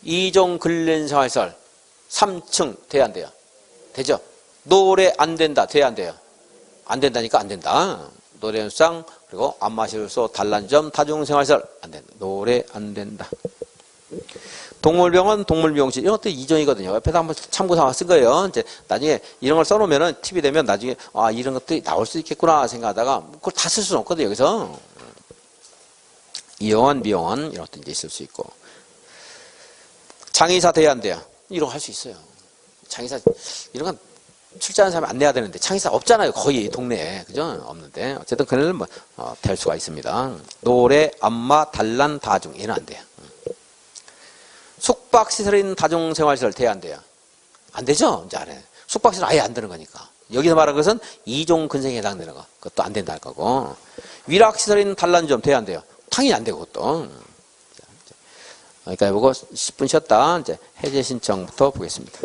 2종 근린생활시설 3층 돼야 안 돼요? 되죠? 노래 안 된다. 돼야 안 돼요? 안 된다니까 안 된다. 노래 연습장 그리고 안마실소 단란점 다중생활시설 안 된다. 노래 안 된다. 동물병원 동물미용실 이런 것도 이전이거든요. 옆에다 한번 참고삼아 쓴 거예요. 이제 나중에 이런 걸 써놓으면은 팁이 되면 나중에 이런 것들이 나올 수 있겠구나 생각하다가 그걸 다 쓸 수는 없거든요. 여기서 이용원 미용원 이런 것도 이제 있을 수 있고 장의사 돼야 안 돼요? 이런 거 할 수 있어요. 장의사 이런 건 출제하는 사람이 안 내야 되는데 창의사 없잖아요. 거의 동네에. 그죠? 없는데. 어쨌든 그는 뭐, 될 수가 있습니다. 노래, 안마, 단란, 다중. 얘는 안 돼요. 숙박시설인 다중생활시설 돼야 안 돼요? 안 되죠? 이제 안 해. 숙박시설 아예 안 되는 거니까. 여기서 말하는 것은 이종 근생에 해당되는 거. 그것도 안 된다 할 거고. 위락시설인 단란점 돼야 안 돼요? 당연히 안 되고, 그것도. 그러니까 이거 10분 쉬었다. 이제 해제 신청부터 보겠습니다.